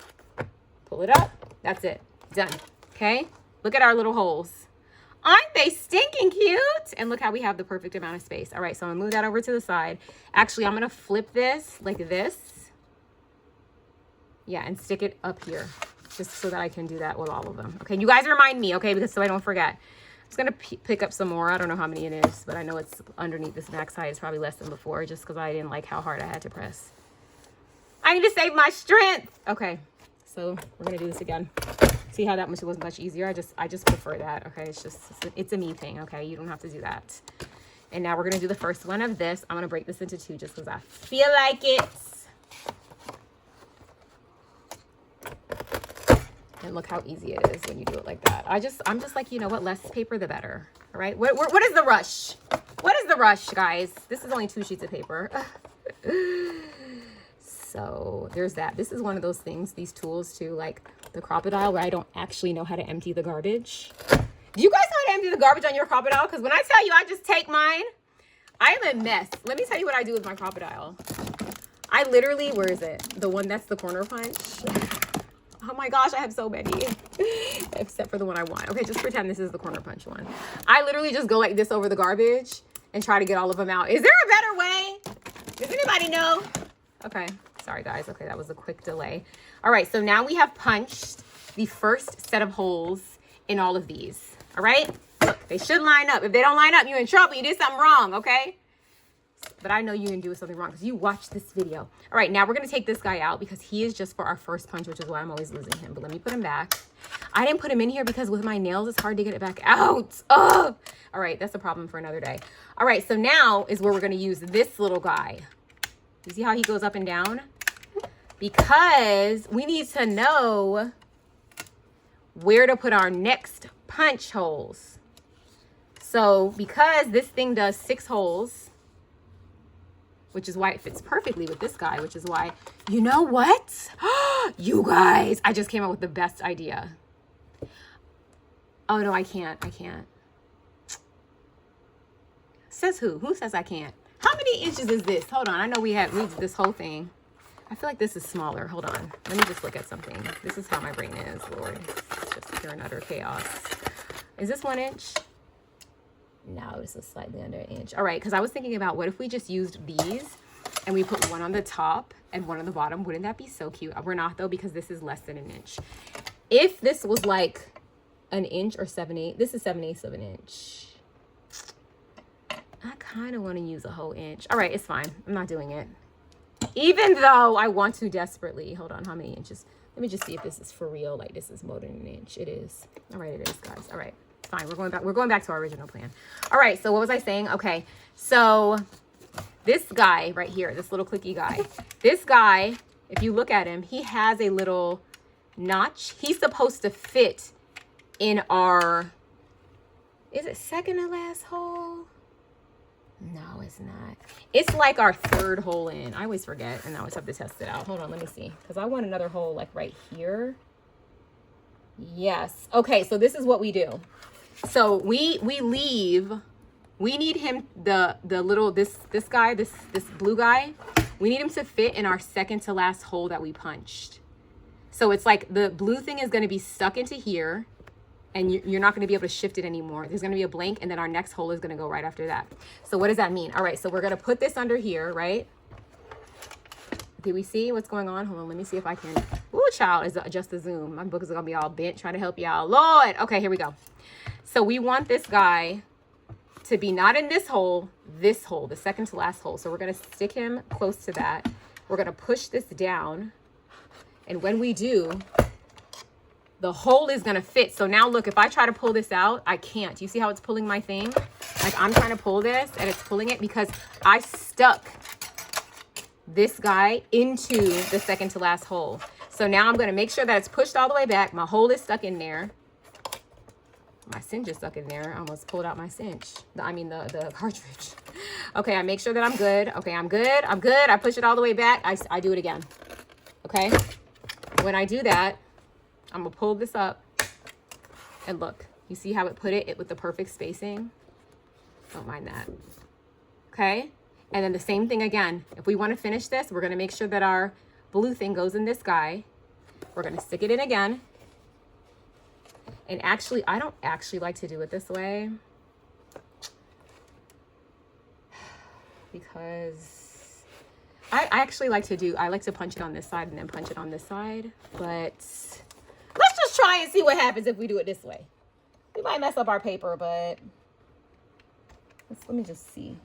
pull it up, that's it, done. Okay, look at our little holes. Aren't they stinking cute? And look how we have the perfect amount of space. All right, so I'm gonna move that over to the side. Actually, I'm gonna flip this like this. Yeah, and stick it up here, just so that I can do that with all of them. Okay, you guys remind me, okay, because so I don't forget. I'm just gonna pick up some more. I don't know how many it is, but I know it's underneath this back side. It's probably less than before, just because I didn't like how hard I had to press. I need to save my strength. Okay, so we're gonna do this again. See how that much was much easier? I just prefer that. Okay, it's a me thing. Okay, you don't have to do that. And now we're gonna do the first one of this. I'm gonna break this into 2 just because I feel like it. And look how easy it is when you do it like that. I'm just like, you know what? Less paper, the better. All right. What is the rush? What is the rush, guys? This is only 2 sheets of paper. So there's that. This is one of those things, these tools too, like the crocodile, where I don't actually know how to empty the garbage. Do you guys know how to empty the garbage on your crocodile? Because when I tell you I just take mine, I am a mess. Let me tell you what I do with my crocodile. I literally, where is it? The one that's the corner punch. Oh my gosh, I have so many. Except for the one I want. Okay, just pretend this is the corner punch one. I literally just go like this over the garbage and try to get all of them out. Is there a better way? Does anybody know? Okay. Sorry, guys. Okay, that was a quick delay. All right, so now we have punched the first set of holes in all of these. All right? Look, they should line up. If they don't line up, you're in trouble. You did something wrong, okay? But I know you didn't do something wrong because you watched this video. All right, now we're going to take this guy out because he is just for our first punch, which is why I'm always losing him. But let me put him back. I didn't put him in here because with my nails, it's hard to get it back out. Oh! All right, that's a problem for another day. All right, so now is where we're going to use this little guy. You see how he goes up and down? Because we need to know where to put our next punch holes. So because this thing does 6 holes, which is why it fits perfectly with this guy, which is why, you know what? You guys, I just came up with the best idea. Oh no, I can't. Says who? Who says I can't? How many inches is this? Hold on, I know we did this whole thing. I feel like this is smaller. Hold on. Let me just look at something. This is how my brain is, Lord. It's just pure and utter chaos. Is this 1 inch? No, this is slightly under 1 inch. All right, because I was thinking about what if we just used these and we put one on the top and one on the bottom? Wouldn't that be so cute? We're not, though, because this is less than 1 inch. If this was like 1 inch or 7/8, this is 7/8 of an inch. I kind of want to use a whole inch. All right, it's fine. I'm not doing it. Even though I want to desperately. Hold on, how many inches? Let me just see if this is for real. Like this is more than 1 inch. It is. All right, it is, guys. All right, fine. We're going back to our original plan. All right, so what was I saying? Okay, so this guy right here, this little clicky guy, this guy, if you look at him, he has a little notch. He's supposed to fit in our, is it second to last hole? No, it's not. It's like our third hole in. I always forget, and I always have to test it out. Hold on, let me see. Because I want another hole like right here. Yes. Okay, so this is what we do. So we leave. We need him, the little, this guy, this blue guy, we need him to fit in our second to last hole that we punched. So it's like the blue thing is going to be stuck into here, and you're not going to be able to shift it anymore. There's going to be a blank, and then our next hole is going to go right after that. So what does that mean? All right, so we're going to put this under here, right? Do we see what's going on? Hold on, let me see if I can. Ooh, child, is just the zoom. My book is going to be all bent trying to help y'all. Lord. Okay, here we go. So we want this guy to be not in this hole, the second to last hole. So we're going to stick him close to that. We're going to push this down. And when we do, the hole is going to fit. So now look, if I try to pull this out, I can't. You see how it's pulling my thing? Like I'm trying to pull this and it's pulling it because I stuck this guy into the second to last hole. So now I'm going to make sure that it's pushed all the way back. My hole is stuck in there. My cinch is stuck in there. I almost pulled out my cinch. The cartridge. Okay, I make sure that I'm good. Okay, I'm good. I'm good. I push it all the way back. I do it again. Okay? When I do that, I'm going to pull this up. And look. You see how it put it with the perfect spacing? Don't mind that. Okay? And then the same thing again. If we want to finish this, we're going to make sure that our blue thing goes in this guy. We're going to stick it in again. And actually, I don't actually like to do it this way because I actually like to punch it on this side and then punch it on this side. But let's just try and see what happens if we do it this way. We might mess up our paper, but let me just see.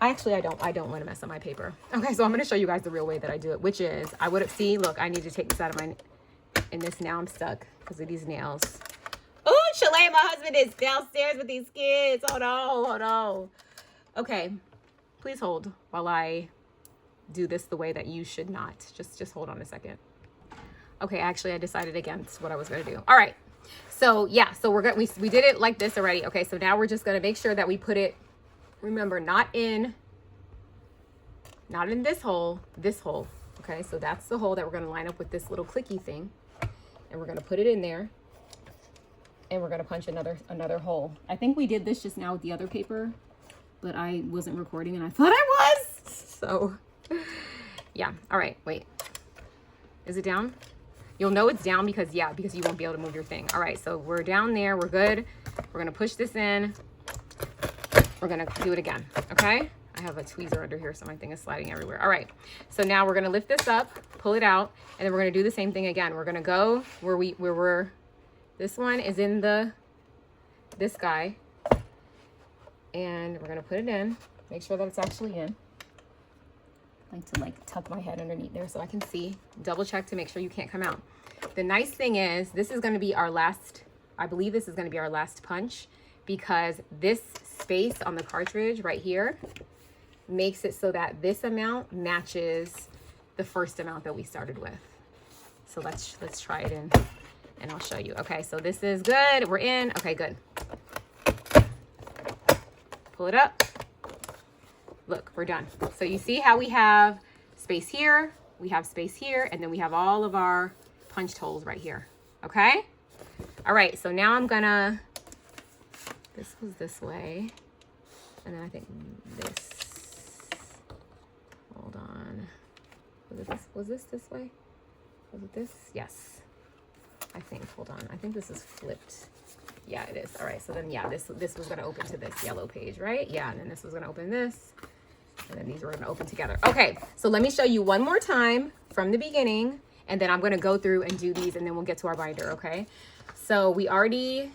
I don't want to mess up my paper. Okay, so I'm going to show you guys the real way that I do it, which is look, I need to take this out of and this, now I'm stuck because of these nails. Oh, Chile, my husband is downstairs with these kids. Hold on. Okay, please hold while I do this the way that you should not. Just hold on a second. Okay, actually, I decided against what I was going to do. All right, so yeah, so we did it like this already. Okay, so now we're just going to make sure that we put it, remember, not in this hole, this hole. Okay, so that's the hole that we're going to line up with this little clicky thing. And we're going to put it in there. And we're going to punch another hole. I think we did this just now with the other paper, but I wasn't recording and I thought I was. So, yeah. All right, wait. Is it down? You'll know it's down because you won't be able to move your thing. All right, so we're down there. We're good. We're going to push this in. We're going to do it again, okay? I have a tweezer under here, so my thing is sliding everywhere. All right, so now we're going to lift this up, pull it out, and then we're going to do the same thing again. We're going to go this one is in this guy, and we're going to put it in, make sure that it's actually in. I like to tuck my head underneath there so I can see, double check to make sure you can't come out. The nice thing is this is going to be our last, I believe this is going to be our last punch, because this space on the cartridge right here makes it so that this amount matches the first amount that we started with. So let's try it in and I'll show you. Okay, so this is good. We're in. Okay, good. Pull it up. Look, we're done. So you see how we have space here, we have space here, and then we have all of our punched holes right here. Okay? All right, so now I'm gonna, this was this way, and then I think this, hold on. Was this way? Was it this? Yes. I think, hold on. I think this is flipped. Yeah, it is. All right, so then, yeah, this was going to open to this yellow page, right? Yeah, and then this was going to open this, and then these were going to open together. Okay, so let me show you one more time from the beginning, and then I'm going to go through and do these, and then we'll get to our binder, okay? So we already,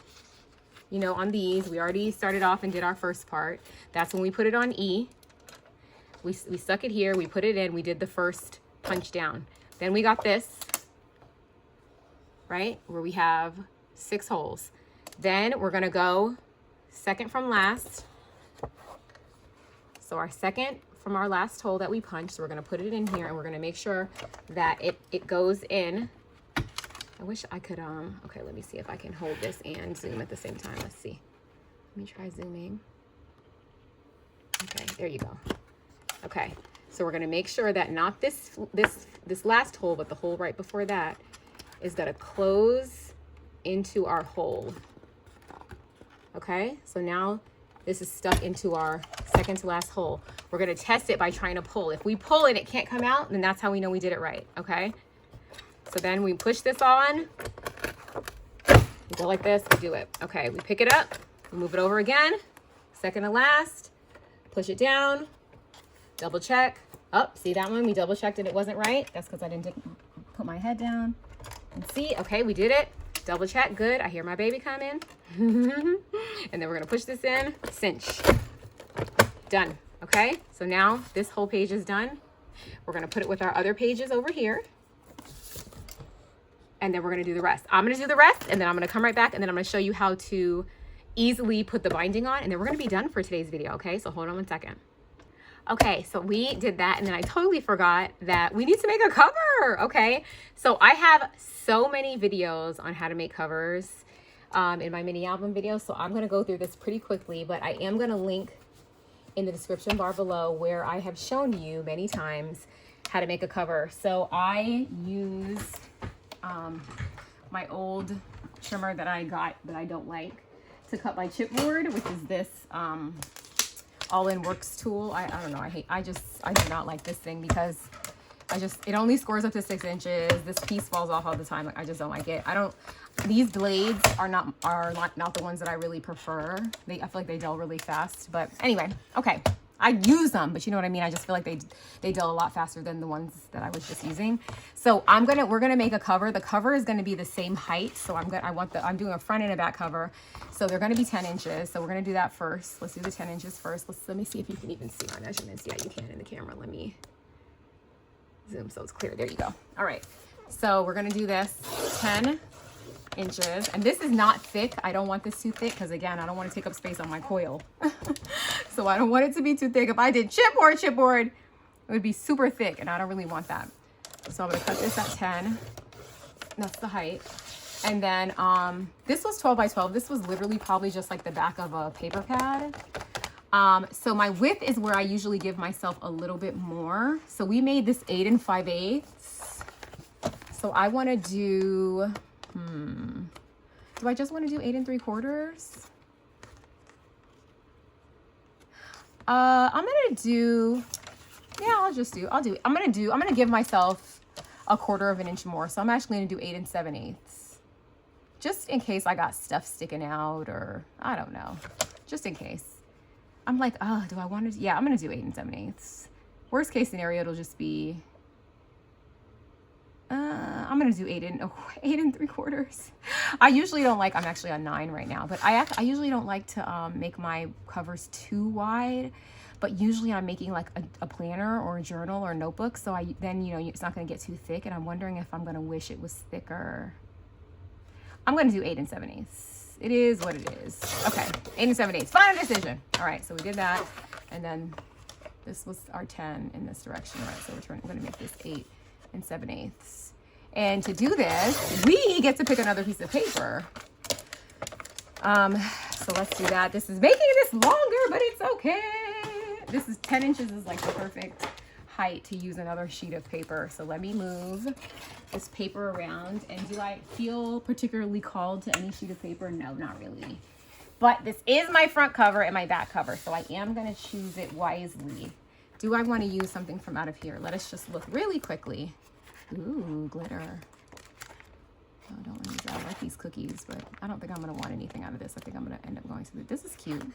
on these, we already started off and did our first part. That's when we put it on E. We stuck it here, we put it in, we did the first punch down. Then we got this, right, where we have 6 holes. Then we're gonna go second from last. So our second from our last hole that we punched, we're gonna put it in here and we're gonna make sure that it goes in. I wish I could, okay, let me see if I can hold this and zoom at the same time. Let's see. Let me try zooming. Okay, there you go. Okay, so we're gonna make sure that not this last hole, but the hole right before that is gonna close into our hole. Okay, so now this is stuck into our second to last hole. We're gonna test it by trying to pull. If we pull it, it can't come out, then that's how we know we did it right, okay? So then we push this on, we go like this, we do it. Okay, we pick it up, we move it over again, second to last, push it down, double check. Oh, see that one? We double checked it, it wasn't right. That's because I didn't put my head down. And see, okay, we did it. Double check, good. I hear my baby come in. And then we're gonna push this in, cinch. Done, okay? So now this whole page is done. We're gonna put it with our other pages over here. And then we're gonna do the rest. I'm gonna do the rest, and then I'm gonna come right back, and then I'm gonna show you how to easily put the binding on, and then we're gonna be done for today's video, okay? So hold on 1 second. Okay, so we did that, and then I totally forgot that we need to make a cover, okay? So I have so many videos on how to make covers in my mini album video, so I'm gonna go through this pretty quickly, but I am gonna link in the description bar below where I have shown you many times how to make a cover. So I use my old trimmer that I got that I don't like to cut my chipboard, which is this All-in Works tool. I don't know, I do not like this thing because it only scores up to 6 inches. This piece falls off all the time. Like, I just don't like it. These blades are not the ones that I really prefer. I feel like they dull really fast, but anyway, okay. I use them, but you know what I mean? I just feel like they dull a lot faster than the ones that I was just using. So we're gonna make a cover. The cover is gonna be the same height. So I'm doing a front and a back cover. So they're gonna be 10 inches. So we're gonna do that first. Let's do the 10 inches first. Let me see if you can even see my measurements. Yeah, you can in the camera. Let me zoom so it's clear. There you go. All right. So we're gonna do this 10 inches, and this is not thick. I don't want this too thick because, again, I don't want to take up space on my coil. So I don't want it to be too thick. If I did chipboard, it would be super thick, and I don't really want that. So I'm going to cut this at 10. That's the height. And then this was 12 by 12. This was literally probably just like the back of a paper pad. So my width is where I usually give myself a little bit more. So we made this 8 5/8. So I want to do, do I just want to do 8 3/4? I'm going to do, yeah, I'm going to give myself a 1/4 of an inch more. So I'm actually going to do 8 7/8. Just in case I got stuff sticking out, or I don't know, just in case. I'm like, oh, do I want to? Yeah, I'm going to do 8 7/8. Worst case scenario, it'll just be, I'm going to do 8 3/4. I usually don't like, I'm actually on 9 right now, but I usually don't like to make my covers too wide, but usually I'm making like a planner or a journal or a notebook. So then, you know, it's not going to get too thick. And I'm wondering if I'm going to wish it was thicker. I'm going to do 8 7/8. It is what it is. Okay, 8 7/8. Final decision. All right, so we did that. And then this was our 10 in this direction, right? So we're going to make this 8 7/8. And to do this, we get to pick another piece of paper. So let's do that. This is making this longer, but it's okay. This is 10 inches is like the perfect height to use another sheet of paper. So let me move this paper around. And do I feel particularly called to any sheet of paper? No, not really. But this is my front cover and my back cover, so I am going to choose it wisely. Do I want to use something from out of here? Let us just look really quickly. Ooh, glitter. Oh, I don't want to use that. I like these cookies, but I don't think I'm going to want anything out of this. I think I'm going to end up going to this is cute.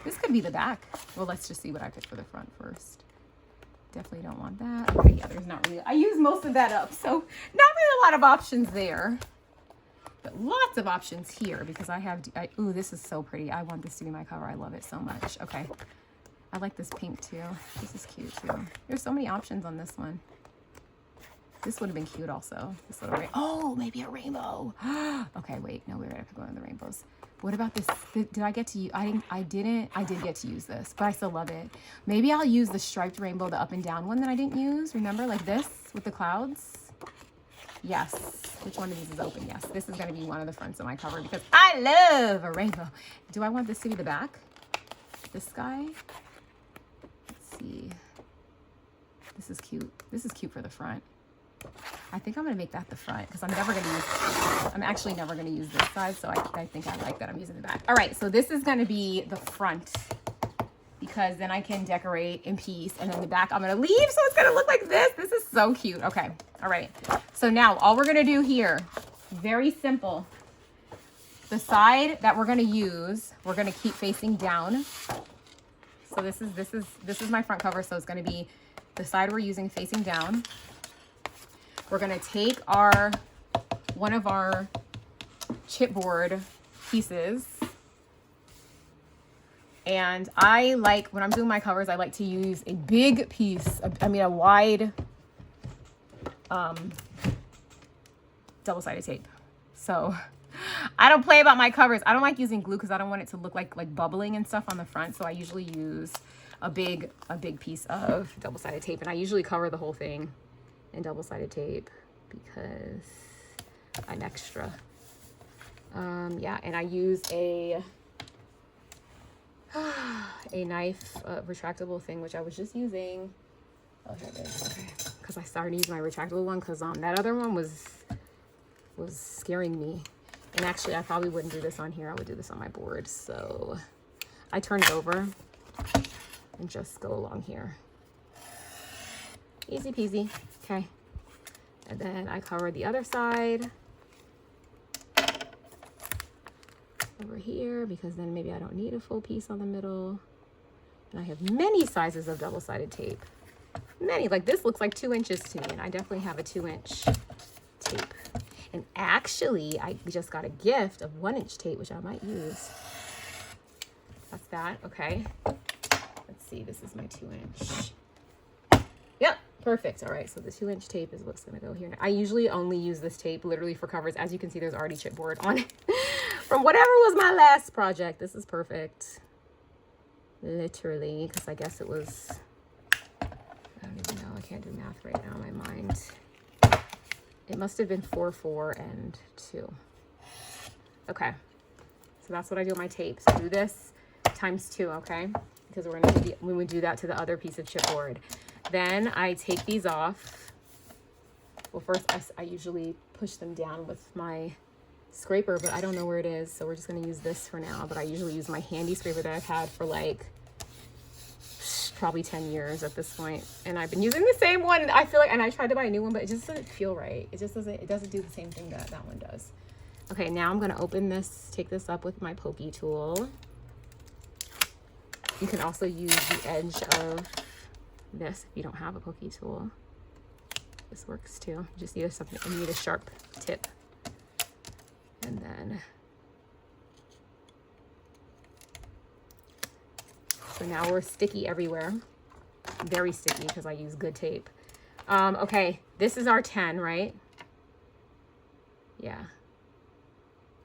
This could be the back. Well, let's just see what I pick for the front first. Definitely don't want that. Okay, yeah, there's not really, I use most of that up, so not really a lot of options there. But lots of options here because ooh, this is so pretty. I want this to be my cover. I love it so much. Okay. I like this pink too. This is cute too. There's so many options on this one. This would have been cute also. This little oh, maybe a rainbow. Okay, wait. No, we're gonna pick one of the rainbows. What about this? Did I get to use? I did get to use this, but I still love it. Maybe I'll use the striped rainbow, the up and down one that I didn't use. Remember, like this with the clouds? Yes. Which one of these is open? Yes. This is going to be one of the fronts of my cover because I love a rainbow. Do I want this to be the back? this guy. Let's see. This is cute. This is cute for the front. I think I'm gonna make that the front because I'm actually never gonna use this side, so I think I like that I'm using the back. All right, so this is gonna be the front because then I can decorate in peace, and then the back I'm gonna leave, so it's gonna look like this. This is so cute. Okay, all right. So now all we're gonna do here, very simple. The side that we're gonna use, we're gonna keep facing down. So this is my front cover, so it's gonna be the side we're using facing down. We're gonna take one of our chipboard pieces, and I like, when I'm doing my covers, I like to use a big piece, a wide double-sided tape. So I don't play about my covers. I don't like using glue because I don't want it to look like bubbling and stuff on the front, so I usually use a big piece of double-sided tape, and I usually cover the whole thing in double-sided tape because I'm extra. Yeah, and I use a knife retractable thing, which I was just using. Oh, here it is. Okay, because I started using my retractable one because that other one was scaring me. And actually, I probably wouldn't do this on here. I would do this on my board. So I turn it over and just go along here. Easy peasy. Okay. And then I cover the other side over here because then maybe I don't need a full piece on the middle. And I have many sizes of double-sided tape. Many, like this looks like 2 inches to me, and I definitely have a 2-inch tape. And actually, I just got a gift of 1-inch tape, which I might use. That's that, okay. Let's see, this is my 2-inch. Yep, perfect. All right, so the 2-inch tape is what's gonna go here. I usually only use this tape literally for covers. As you can see, there's already chipboard on it from whatever was my last project. This is perfect. Literally, because I guess it was, I don't even know, I can't do math right now in my mind. It must have been 4, 4, and 2. Okay, so that's what I do with my tape. So do this times 2, okay? Because we're gonna do we would do that to the other piece of chipboard. Then I take these off. Well, first I usually push them down with my scraper, but I don't know where it is, so we're just gonna use this for now. But I usually use my handy scraper that I've had for like probably 10 years at this point, and I've been using the same one. I feel like, and I tried to buy a new one, but it just doesn't feel right. It doesn't do the same thing that one does. Okay, now I'm gonna open this, take this up with my pokey tool. You can also use the edge of this if you don't have a pokey tool. This works too. You just need something, you need a sharp tip. And then, so now we're sticky everywhere. Very sticky because I use good tape. Okay, this is our 10, right? Yeah.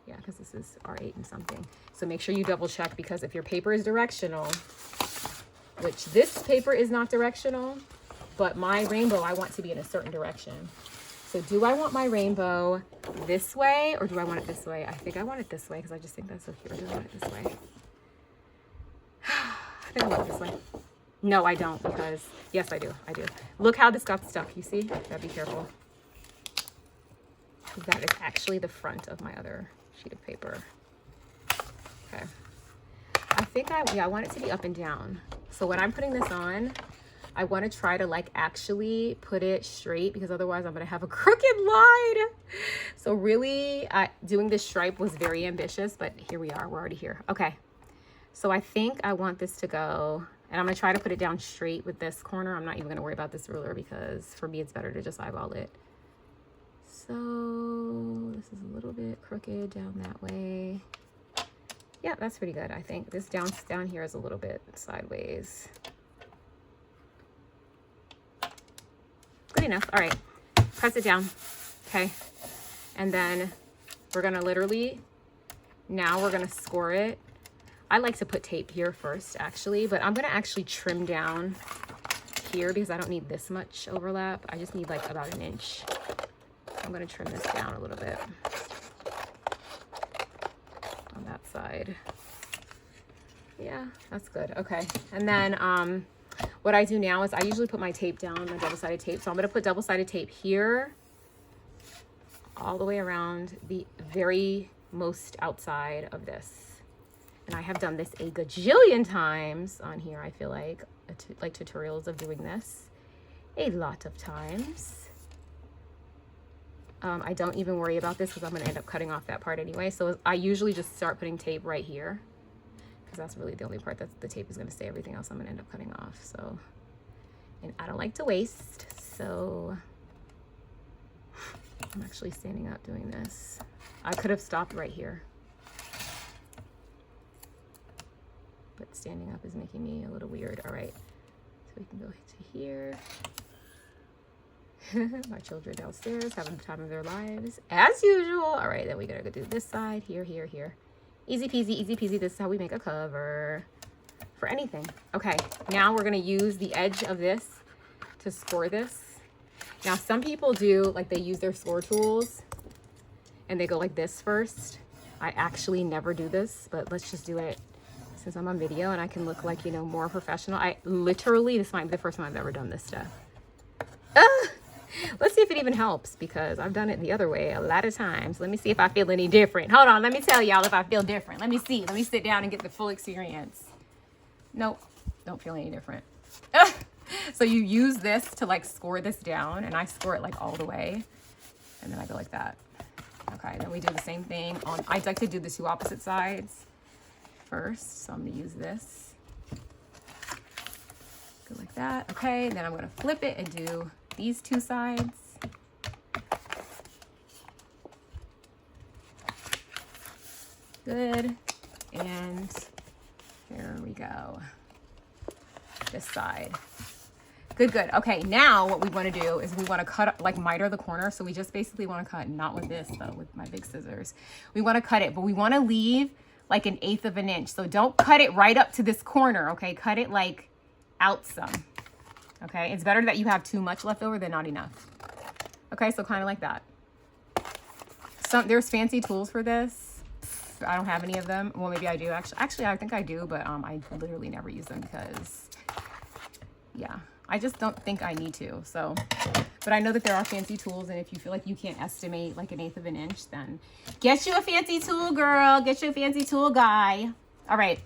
Yeah, because this is our 8 and something. So make sure you double check, because if your paper is directional, which this paper is not directional, but my rainbow I want to be in a certain direction. So do I want my rainbow this way or do I want it this way? I think I want it this way because I just think that's so cute. Or do I want it this way? I think I want it this way. No, I don't, because yes, I do. I do. Look how this got stuck. You see? Gotta be careful. That is actually the front of my other sheet of paper. Okay. I think I want it to be up and down. So when I'm putting this on, I want to try to like actually put it straight, because otherwise I'm going to have a crooked line. So really doing this stripe was very ambitious, but here we are. We're already here. Okay. So I think I want this to go, and I'm going to try to put it down straight with this corner. I'm not even going to worry about this ruler because for me, it's better to just eyeball it. So this is a little bit crooked down that way. Yeah, that's pretty good. I think this down here is a little bit sideways. Good enough. All right, press it down. Okay, and then we're gonna literally, now we're gonna score it. I like to put tape here first actually, but I'm gonna actually trim down here because I don't need this much overlap. I just need like about 1 inch. I'm gonna trim this down a little bit on that side. Yeah, that's good. Okay. And then what I do now is I usually put my tape down, my double-sided tape. So I'm going to put double-sided tape here all the way around the very most outside of this. And I have done this a gajillion times on here. I feel like tutorials of doing this a lot of times. I don't even worry about this because I'm going to end up cutting off that part anyway. So I usually just start putting tape right here because that's really the only part that the tape is going to stay. Everything else I'm going to end up cutting off. So, and I don't like to waste. So I'm actually standing up doing this. I could have stopped right here, but standing up is making me a little weird. All right, so we can go to here. My children downstairs having the time of their lives as usual. All right, then we're gonna go do this side here, here, here. Easy peasy, easy peasy. This is how we make a cover for anything. Okay, now we're gonna use the edge of this to score this. Now some people do, like, they use their score tools and they go like this first. I actually never do this, but let's just do it since I'm on video and I can look like, you know, more professional. I literally, this might be the first time I've ever done this stuff. Let's see if it even helps because I've done it the other way a lot of times. Let me see if I feel any different. Hold on, let me tell y'all if I feel different. Let me see. Let me sit down and get the full experience. Nope, don't feel any different. So you use this to like score this down, and I score it like all the way, and then I go like that. Okay, then we do the same thing on, I like to do the two opposite sides first, so I'm gonna use this. Go like that. Okay, then I'm gonna flip it and do these two sides. Good. And here we go. This side. Good, good. Okay, now what we want to do is we want to cut, like, miter the corner. So we just basically want to cut, not with this though, with my big scissors. We want to cut it, but we want to leave like 1/8 of an inch. So don't cut it right up to this corner, okay? Cut it like out some. Okay, it's better that you have too much left over than not enough. Okay, so kind of like that. There's fancy tools for this. I don't have any of them. Well, maybe I do. Actually, I think I do, but I literally never use them because, yeah, I just don't think I need to. So, but I know that there are fancy tools, and if you feel like you can't estimate like 1/8 of an inch, then get you a fancy tool, girl. Get you a fancy tool, guy. All right.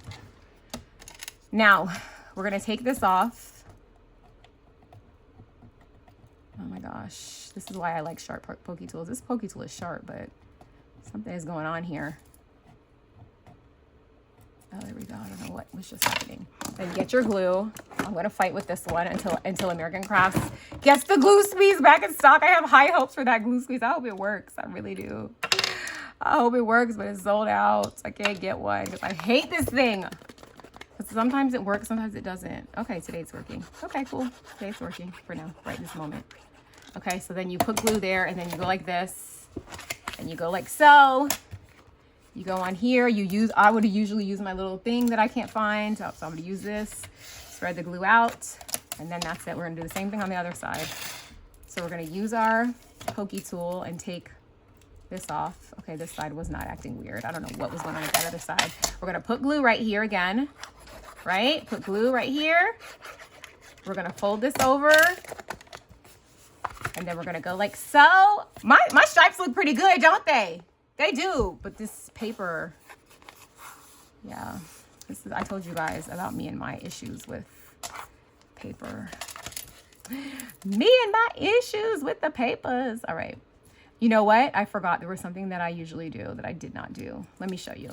Now, we're going to take this off. Oh my gosh, this is why I like sharp pokey tools. This pokey tool is sharp, but something is going on here. Oh, there we go. I don't know what was just happening. Then get your glue. I'm going to fight with this one until American Crafts gets the glue squeeze back in stock. I have high hopes for that glue squeeze. I hope it works. I really do. I hope it works, but it's sold out. I can't get one because I hate this thing. Sometimes it works, sometimes it doesn't. Okay, today it's working. Okay, cool. Today it's working for now, right this moment. Okay, so then you put glue there, and then you go like this, and you go like so. You go on here. I would usually use my little thing that I can't find, so I'm gonna use this. Spread the glue out, and then that's it. We're gonna do the same thing on the other side. So we're gonna use our pokey tool and take this off. Okay, this side was not acting weird. I don't know what was going on with that other side. We're gonna put glue right here again. Right? Put glue right here. We're going to fold this over. And then we're going to go like so. My stripes look pretty good, don't they? They do. But this paper, yeah. I told you guys about me and my issues with paper. Me and my issues with the papers. All right. You know what? I forgot there was something that I usually do that I did not do. Let me show you.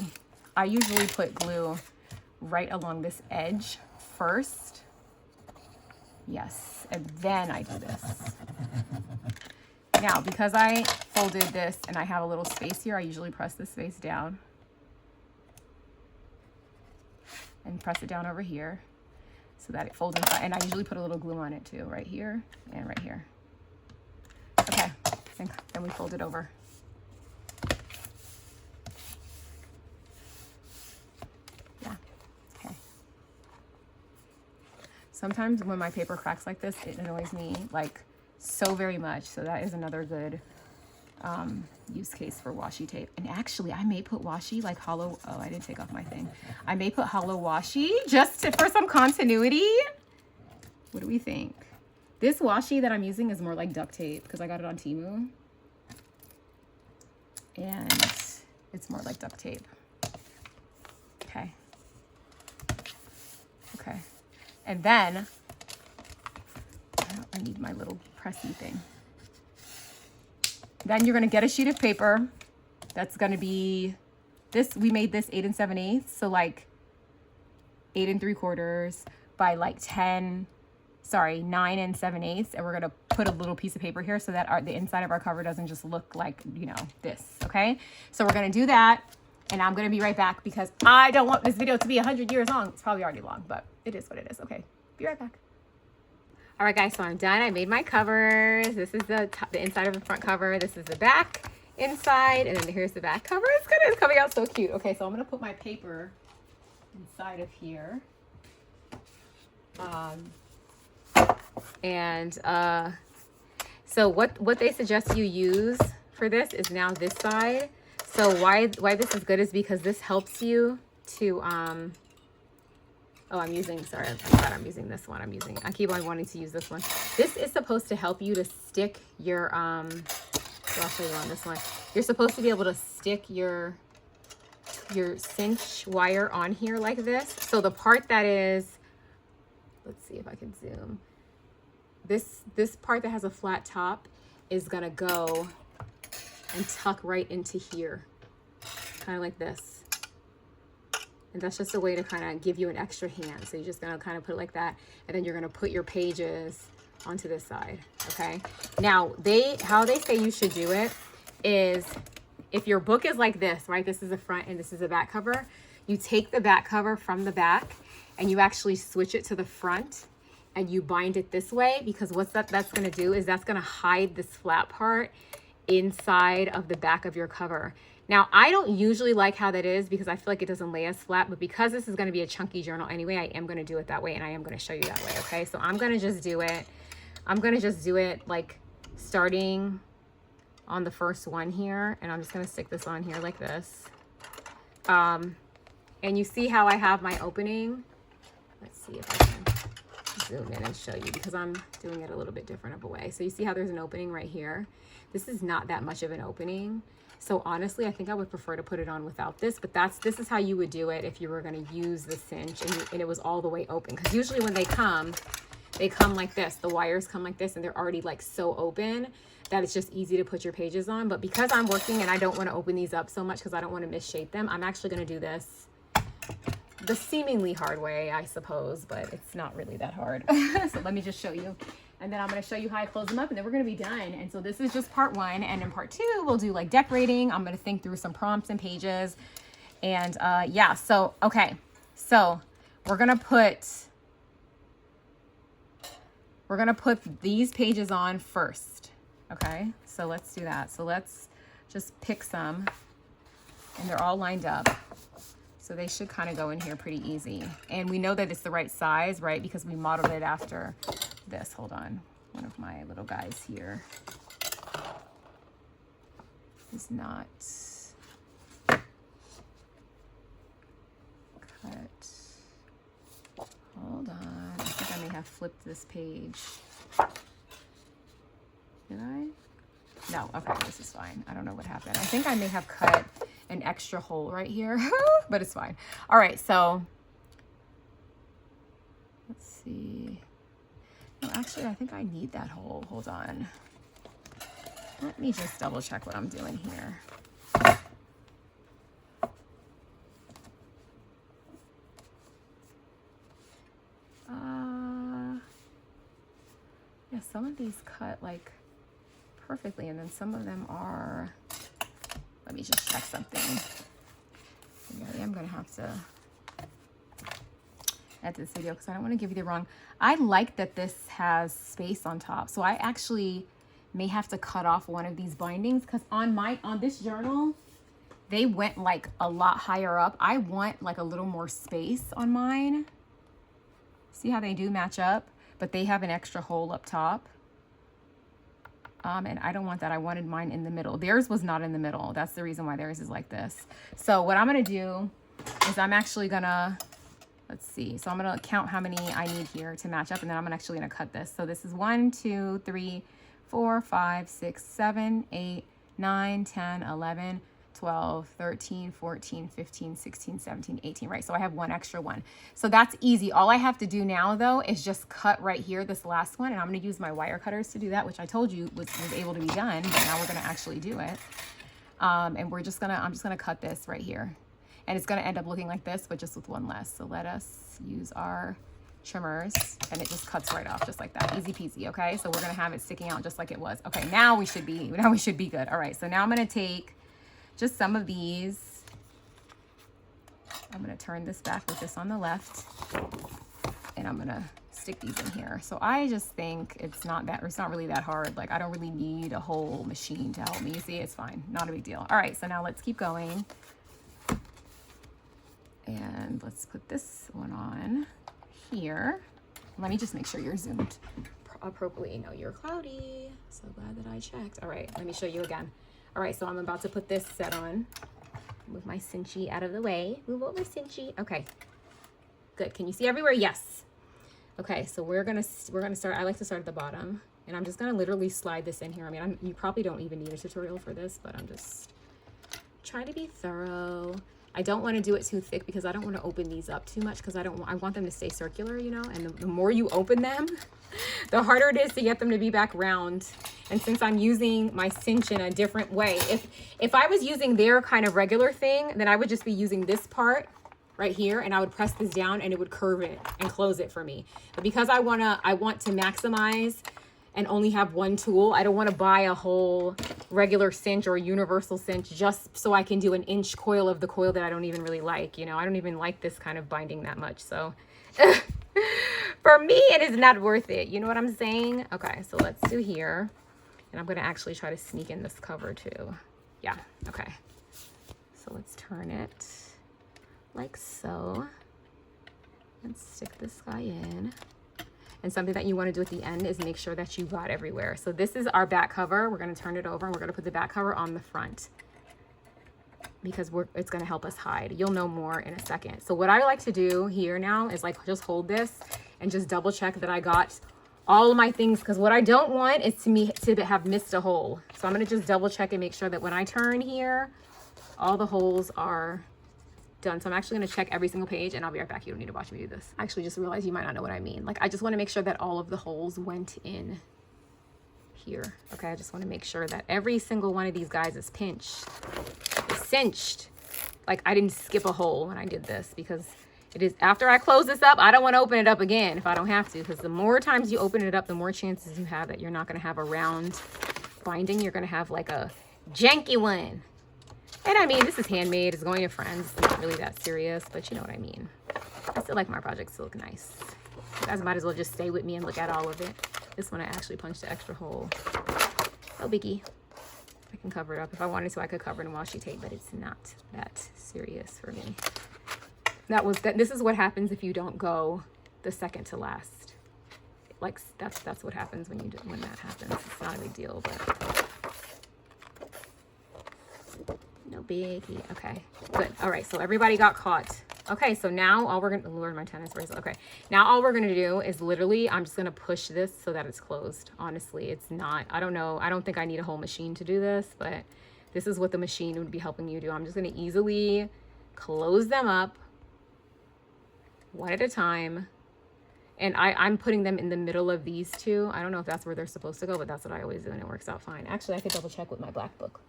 I usually put glue right along this edge first. Yes, and then I do this. Now, because I folded this and I have a little space here, I usually press this space down and press it down over here so that it folds inside. And I usually put a little glue on it too, right here and right here. Okay, then we fold it over. Sometimes when my paper cracks like this, it annoys me like so very much. So that is another good use case for washi tape. And actually I may put washi, like hollow, oh, I didn't take off my thing. I may put hollow washi just for some continuity. What do we think? This washi that I'm using is more like duct tape because I got it on Temu. And it's more like duct tape. Okay. Okay. And then, I need my little pressy thing. Then you're gonna get a sheet of paper. That's gonna be this, we made this 8 7/8, so like 8 3/4 by like 9 7/8, and we're gonna put a little piece of paper here so that the inside of our cover doesn't just look like, you know, this, okay? So we're gonna do that, and I'm gonna be right back because I don't want this video to be 100 years long. It's probably already long, but it is what it is. Okay, be right back. All right, guys, so I'm done. I made my covers. This is the inside of the front cover. This is the back inside, and then here's the back cover. It's coming out so cute. Okay, so I'm gonna put my paper inside of here. So what they suggest you use for this is now this side. So why this is good is because this helps you to oh, I'm using, sorry, I'm glad I'm using this one. I keep on wanting to use this one. This is supposed to help you to stick your, so I'll show you on this one. You're supposed to be able to stick your cinch wire on here like this. So the part that is, let's see if I can zoom. This part that has a flat top is gonna go and tuck right into here, kind of like this. And that's just a way to kind of give you an extra hand. So you're just gonna kind of put it like that, and then you're gonna put your pages onto this side, okay? Now, how they say you should do it is, if your book is like this, right? This is the front and this is the back cover. You take the back cover from the back and you actually switch it to the front and you bind it this way, because what that's gonna do is that's gonna hide this flat part inside of the back of your cover. Now, I don't usually like how that is because I feel like it doesn't lay as flat, but because this is gonna be a chunky journal anyway, I am gonna do it that way, and I am gonna show you that way, okay? So I'm gonna just do it like starting on the first one here, and I'm just gonna stick this on here like this. And you see how I have my opening? Let's see if I can zoom in and show you, because I'm doing it a little bit different of a way. So you see how there's an opening right here? This is not that much of an opening. So honestly, I think I would prefer to put it on without this, but this is how you would do it if you were gonna use the cinch and it was all the way open. Because usually when they come like this. The wires come like this, and they're already like so open that it's just easy to put your pages on. But because I'm working and I don't wanna open these up so much because I don't wanna misshape them, I'm actually gonna do this the seemingly hard way, I suppose, but it's not really that hard. So let me just show you. And then I'm going to show you how I close them up, and then we're going to be done. And so this is just part 1. And in part 2, we'll do like decorating. I'm going to think through some prompts and pages. And yeah, so, okay. So we're going to put these pages on first. Okay. So let's do that. So let's just pick some, and they're all lined up. So they should kind of go in here pretty easy. And we know that it's the right size, right? Because we modeled it after this. Hold on. One of my little guys here is not cut. Hold on. I think I may have flipped this page. Did I? No. Okay, this is fine. I don't know what happened. I think I may have cut an extra hole right here, but it's fine. All right, so let's see. No, actually, I think I need that hole. Hold on. Let me just double check what I'm doing here. Yeah, some of these cut like perfectly, and then some of them are. Let me just check something. Yeah, I'm gonna have to edit this video because I don't want to give you the wrong. I like that this has space on top, so I actually may have to cut off one of these bindings because on this journal they went like a lot higher up. I want like a little more space on mine. See how they do match up, but they have an extra hole up top. And I don't want that. I wanted mine in the middle. Theirs was not in the middle. That's the reason why theirs is like this. So what I'm going to do is I'm actually going to, let's see. So I'm going to count how many I need here to match up. And then I'm actually going to cut this. So this is 1, 2, 3, 4, 5, 6, 7, 8, 9, 10, 11, 12, 13, 14, 15, 16, 17, 18, right? So I have one extra one. So that's easy. All I have to do now though is just cut right here, this last one, and I'm gonna use my wire cutters to do that, which I told you was able to be done, but now we're gonna actually do it. And I'm just gonna cut this right here. And it's gonna end up looking like this, but just with one less. So let us use our trimmers, and it just cuts right off just like that. Easy peasy, okay? So we're gonna have it sticking out just like it was. Okay, now we should be good. All right, so now I'm gonna take just some of these. I'm gonna turn this back with this on the left, and I'm gonna stick these in here. So I just think it's not really that hard. Like, I don't really need a whole machine to help me. You see, it's fine, not a big deal. All right, so now let's keep going. And let's put this one on here. Let me just make sure you're zoomed appropriately. No, you're cloudy. So glad that I checked. All right, let me show you again. All right, so I'm about to put this set on. Move my cinchy out of the way. Move over, cinchy. Okay, good. Can you see everywhere? Yes. Okay, so we're gonna start. I like to start at the bottom, and I'm just gonna literally slide this in here. I mean, you probably don't even need a tutorial for this, but I'm just trying to be thorough. I don't want to do it too thick because I don't want to open these up too much, because I want them to stay circular, you know, and the more you open them, the harder it is to get them to be back round. And since I'm using my cinch in a different way, if I was using their kind of regular thing, then I would just be using this part right here, and I would press this down and it would curve it and close it for me. But because I want to maximize and only have one tool, I don't want to buy a whole regular cinch or a universal cinch just so I can do an inch coil of the coil that I don't even really like. You know, I don't even like this kind of binding that much. So for me, it is not worth it. You know what I'm saying? Okay, so let's do here. And I'm going to actually try to sneak in this cover too. Yeah, okay. So let's turn it like so. Let's stick this guy in. And something that you want to do at the end is make sure that you got everywhere. So this is our back cover. We're going to turn it over and we're going to put the back cover on the front, because it's going to help us hide. You'll know more in a second. So what I like to do here now is like just hold this and just double check that I got all of my things, because what I don't want is to have missed a hole. So I'm going to just double check and make sure that when I turn here, all the holes are done. So I'm actually going to check every single page, and I'll be right back. You don't need to watch me do this. I actually just realized you might not know what I mean. Like, I just want to make sure that all of the holes went in here. Okay, I just want to make sure that every single one of these guys is pinched, cinched. Like, I didn't skip a hole when I did this, because it is, after I close this up, I don't want to open it up again if I don't have to, because the more times you open it up, the more chances you have that you're not going to have a round binding. You're going to have like a janky one. And I mean, this is handmade. It's going to friends. It's not really that serious, but you know what I mean. I still like my projects to look nice. You guys might as well just stay with me and look at all of it. This one I actually punched the extra hole. No biggie. I can cover it up. If I wanted to, I could cover it in washi tape, but it's not that serious for me. This is what happens if you don't go the second to last. Like, that's what happens when that happens. It's not a big deal, but no biggie. Okay, good. All right, so everybody got caught. Okay, so now all we're gonna, Lord, my tennis bracelet. Okay, now all we're gonna do is literally, I'm just gonna push this so that it's closed. Honestly, it's not, I don't know, I don't think I need a whole machine to do this, but this is what the machine would be helping you do. I'm just gonna easily close them up one at a time. And I'm putting them in the middle of these two. I don't know if that's where they're supposed to go, but that's what I always do, and it works out fine. Actually, I could double check with my black book.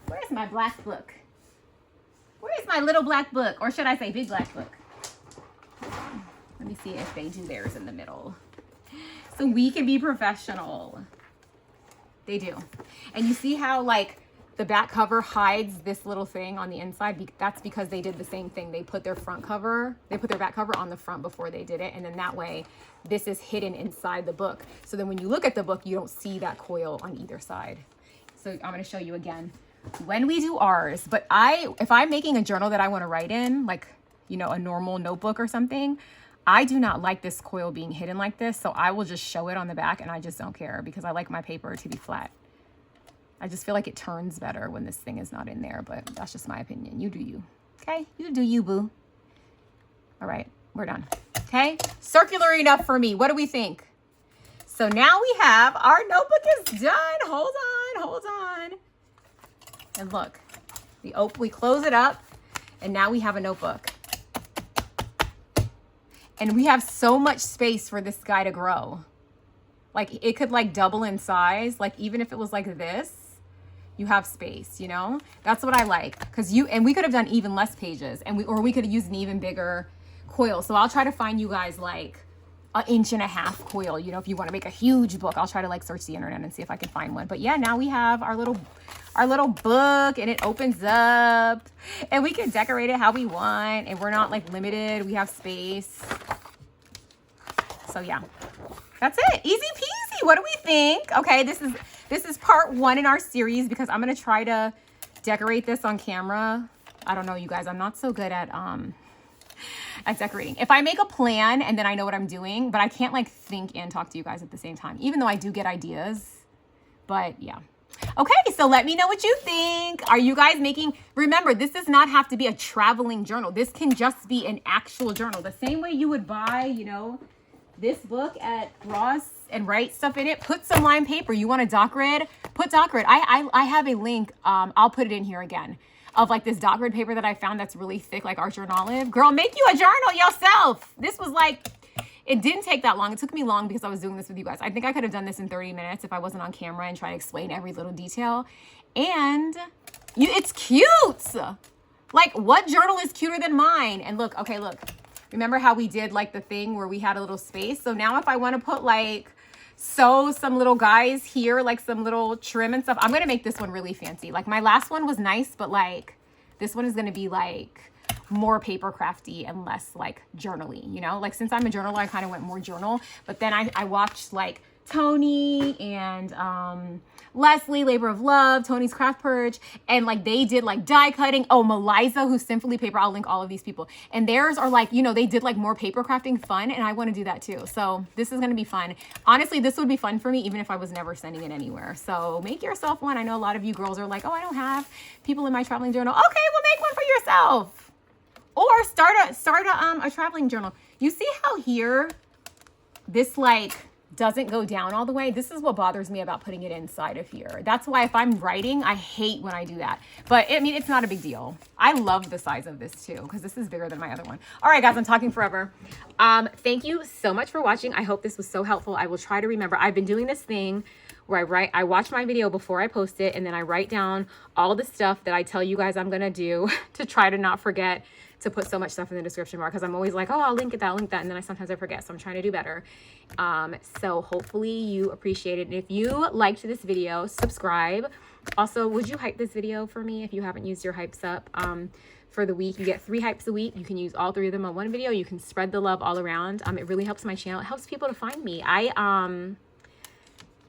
Where's my black book? Where's my little black book? Or should I say big black book? Let me see if they do theirs in the middle. So we can be professional. They do. And you see how like the back cover hides this little thing on the inside? That's because they did the same thing. They put their back cover on the front before they did it. And then that way this is hidden inside the book. So then when you look at the book, you don't see that coil on either side. So I'm going to show you again when we do ours. But if I'm making a journal that I want to write in, like, you know, a normal notebook or something, I do not like this coil being hidden like this. So I will just show it on the back, and I just don't care because I like my paper to be flat. I just feel like it turns better when this thing is not in there, but that's just my opinion. You do you. Okay? You do you, boo. All right, we're done. Okay? Circular enough for me. What do we think? So now we have, our notebook is done. Hold on, hold on. And look, we close it up, and now we have a notebook. And we have so much space for this guy to grow. Like, it could like double in size. Like, even if it was like this, you have space, you know? That's what I like. Because we could have done even less pages, or we could have used an even bigger coil. So I'll try to find you guys like 1.5 inch coil. You know, if you want to make a huge book, I'll try to like search the internet and see if I can find one. But yeah, now we have our little book, and it opens up, and we can decorate it how we want, and we're not like limited. We have space. So yeah, that's it. Easy peasy. What do we think? Okay, this is part 1 in our series, because I'm gonna try to decorate this on camera. I don't know, you guys, I'm not so good at decorating. If I make a plan and then I know what I'm doing, but I can't like think and talk to you guys at the same time, even though I do get ideas. But yeah. Okay, so let me know what you think. Are you guys making, remember, this does not have to be a traveling journal. This can just be an actual journal. The same way you would buy, you know, this book at Ross and write stuff in it. Put some lined paper. You want a doc grid? Put doc grid. I have a link. I'll put it in here again, of like this doc grid paper that I found that's really thick, like Archer and Olive. Girl, make you a journal yourself. This was like, it didn't take that long. It took me long because I was doing this with you guys. I think I could have done this in 30 minutes if I wasn't on camera and trying to explain every little detail. And it's cute. Like, what journal is cuter than mine? And look, okay, look. Remember how we did like the thing where we had a little space? So now if I want to put like, sew some little guys here, like some little trim and stuff, I'm going to make this one really fancy. Like, my last one was nice, but like this one is going to be like more paper crafty and less like journaly, you know? Like, since I'm a journaler, I kind of went more journal, but then I watched like Toni and Leslie, Labor of Love, Tony's Craft Purge, and like they did like die cutting. Oh, Maliza, who's Simply Paper. I'll link all of these people. And theirs are like, you know, they did like more paper crafting fun, and I want to do that too. So this is going to be fun. Honestly, this would be fun for me even if I was never sending it anywhere. So make yourself one. I know a lot of you girls are like, oh, I don't have people in my traveling journal. Okay, well, make one for yourself. Or start a traveling journal. You see how here this like doesn't go down all the way? This is what bothers me about putting it inside of here. That's why if I'm writing, I hate when I do that. But I mean, it's not a big deal. I love the size of this too, because this is bigger than my other one. All right, guys, I'm talking forever. Thank you so much for watching. I hope this was so helpful. I will try to remember. I've been doing this thing where I watch my video before I post it, and then I write down all the stuff that I tell you guys I'm gonna do to try to not forget to put so much stuff in the description bar, because I'm always like, oh, I'll link that, and then sometimes I forget, so I'm trying to do better. So hopefully you appreciate it, and if you liked this video, subscribe. Also, would you hype this video for me if you haven't used your hypes up? For the week, you get 3 hypes a week. You can use all 3 of them on one video. You can spread the love all around. It really helps my channel. It helps people to find me.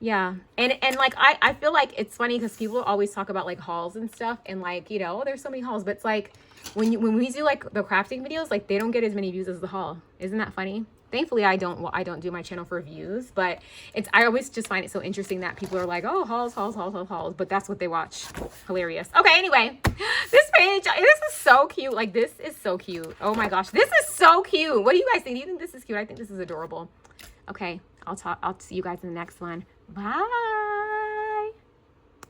Yeah, and like I feel like it's funny because people always talk about like hauls and stuff, and like, you know, there's so many hauls, but it's like when we do like the crafting videos, like they don't get as many views as the haul. Isn't that funny? Thankfully, I don't do my channel for views, but I always just find it so interesting that people are like, oh, hauls, but that's what they watch. Hilarious. Okay, anyway, this page, this is so cute. Like, this is so cute. Oh my gosh, this is so cute. What do you guys think? Do you think this is cute? I think this is adorable. Okay, I'll see you guys in the next one. Bye.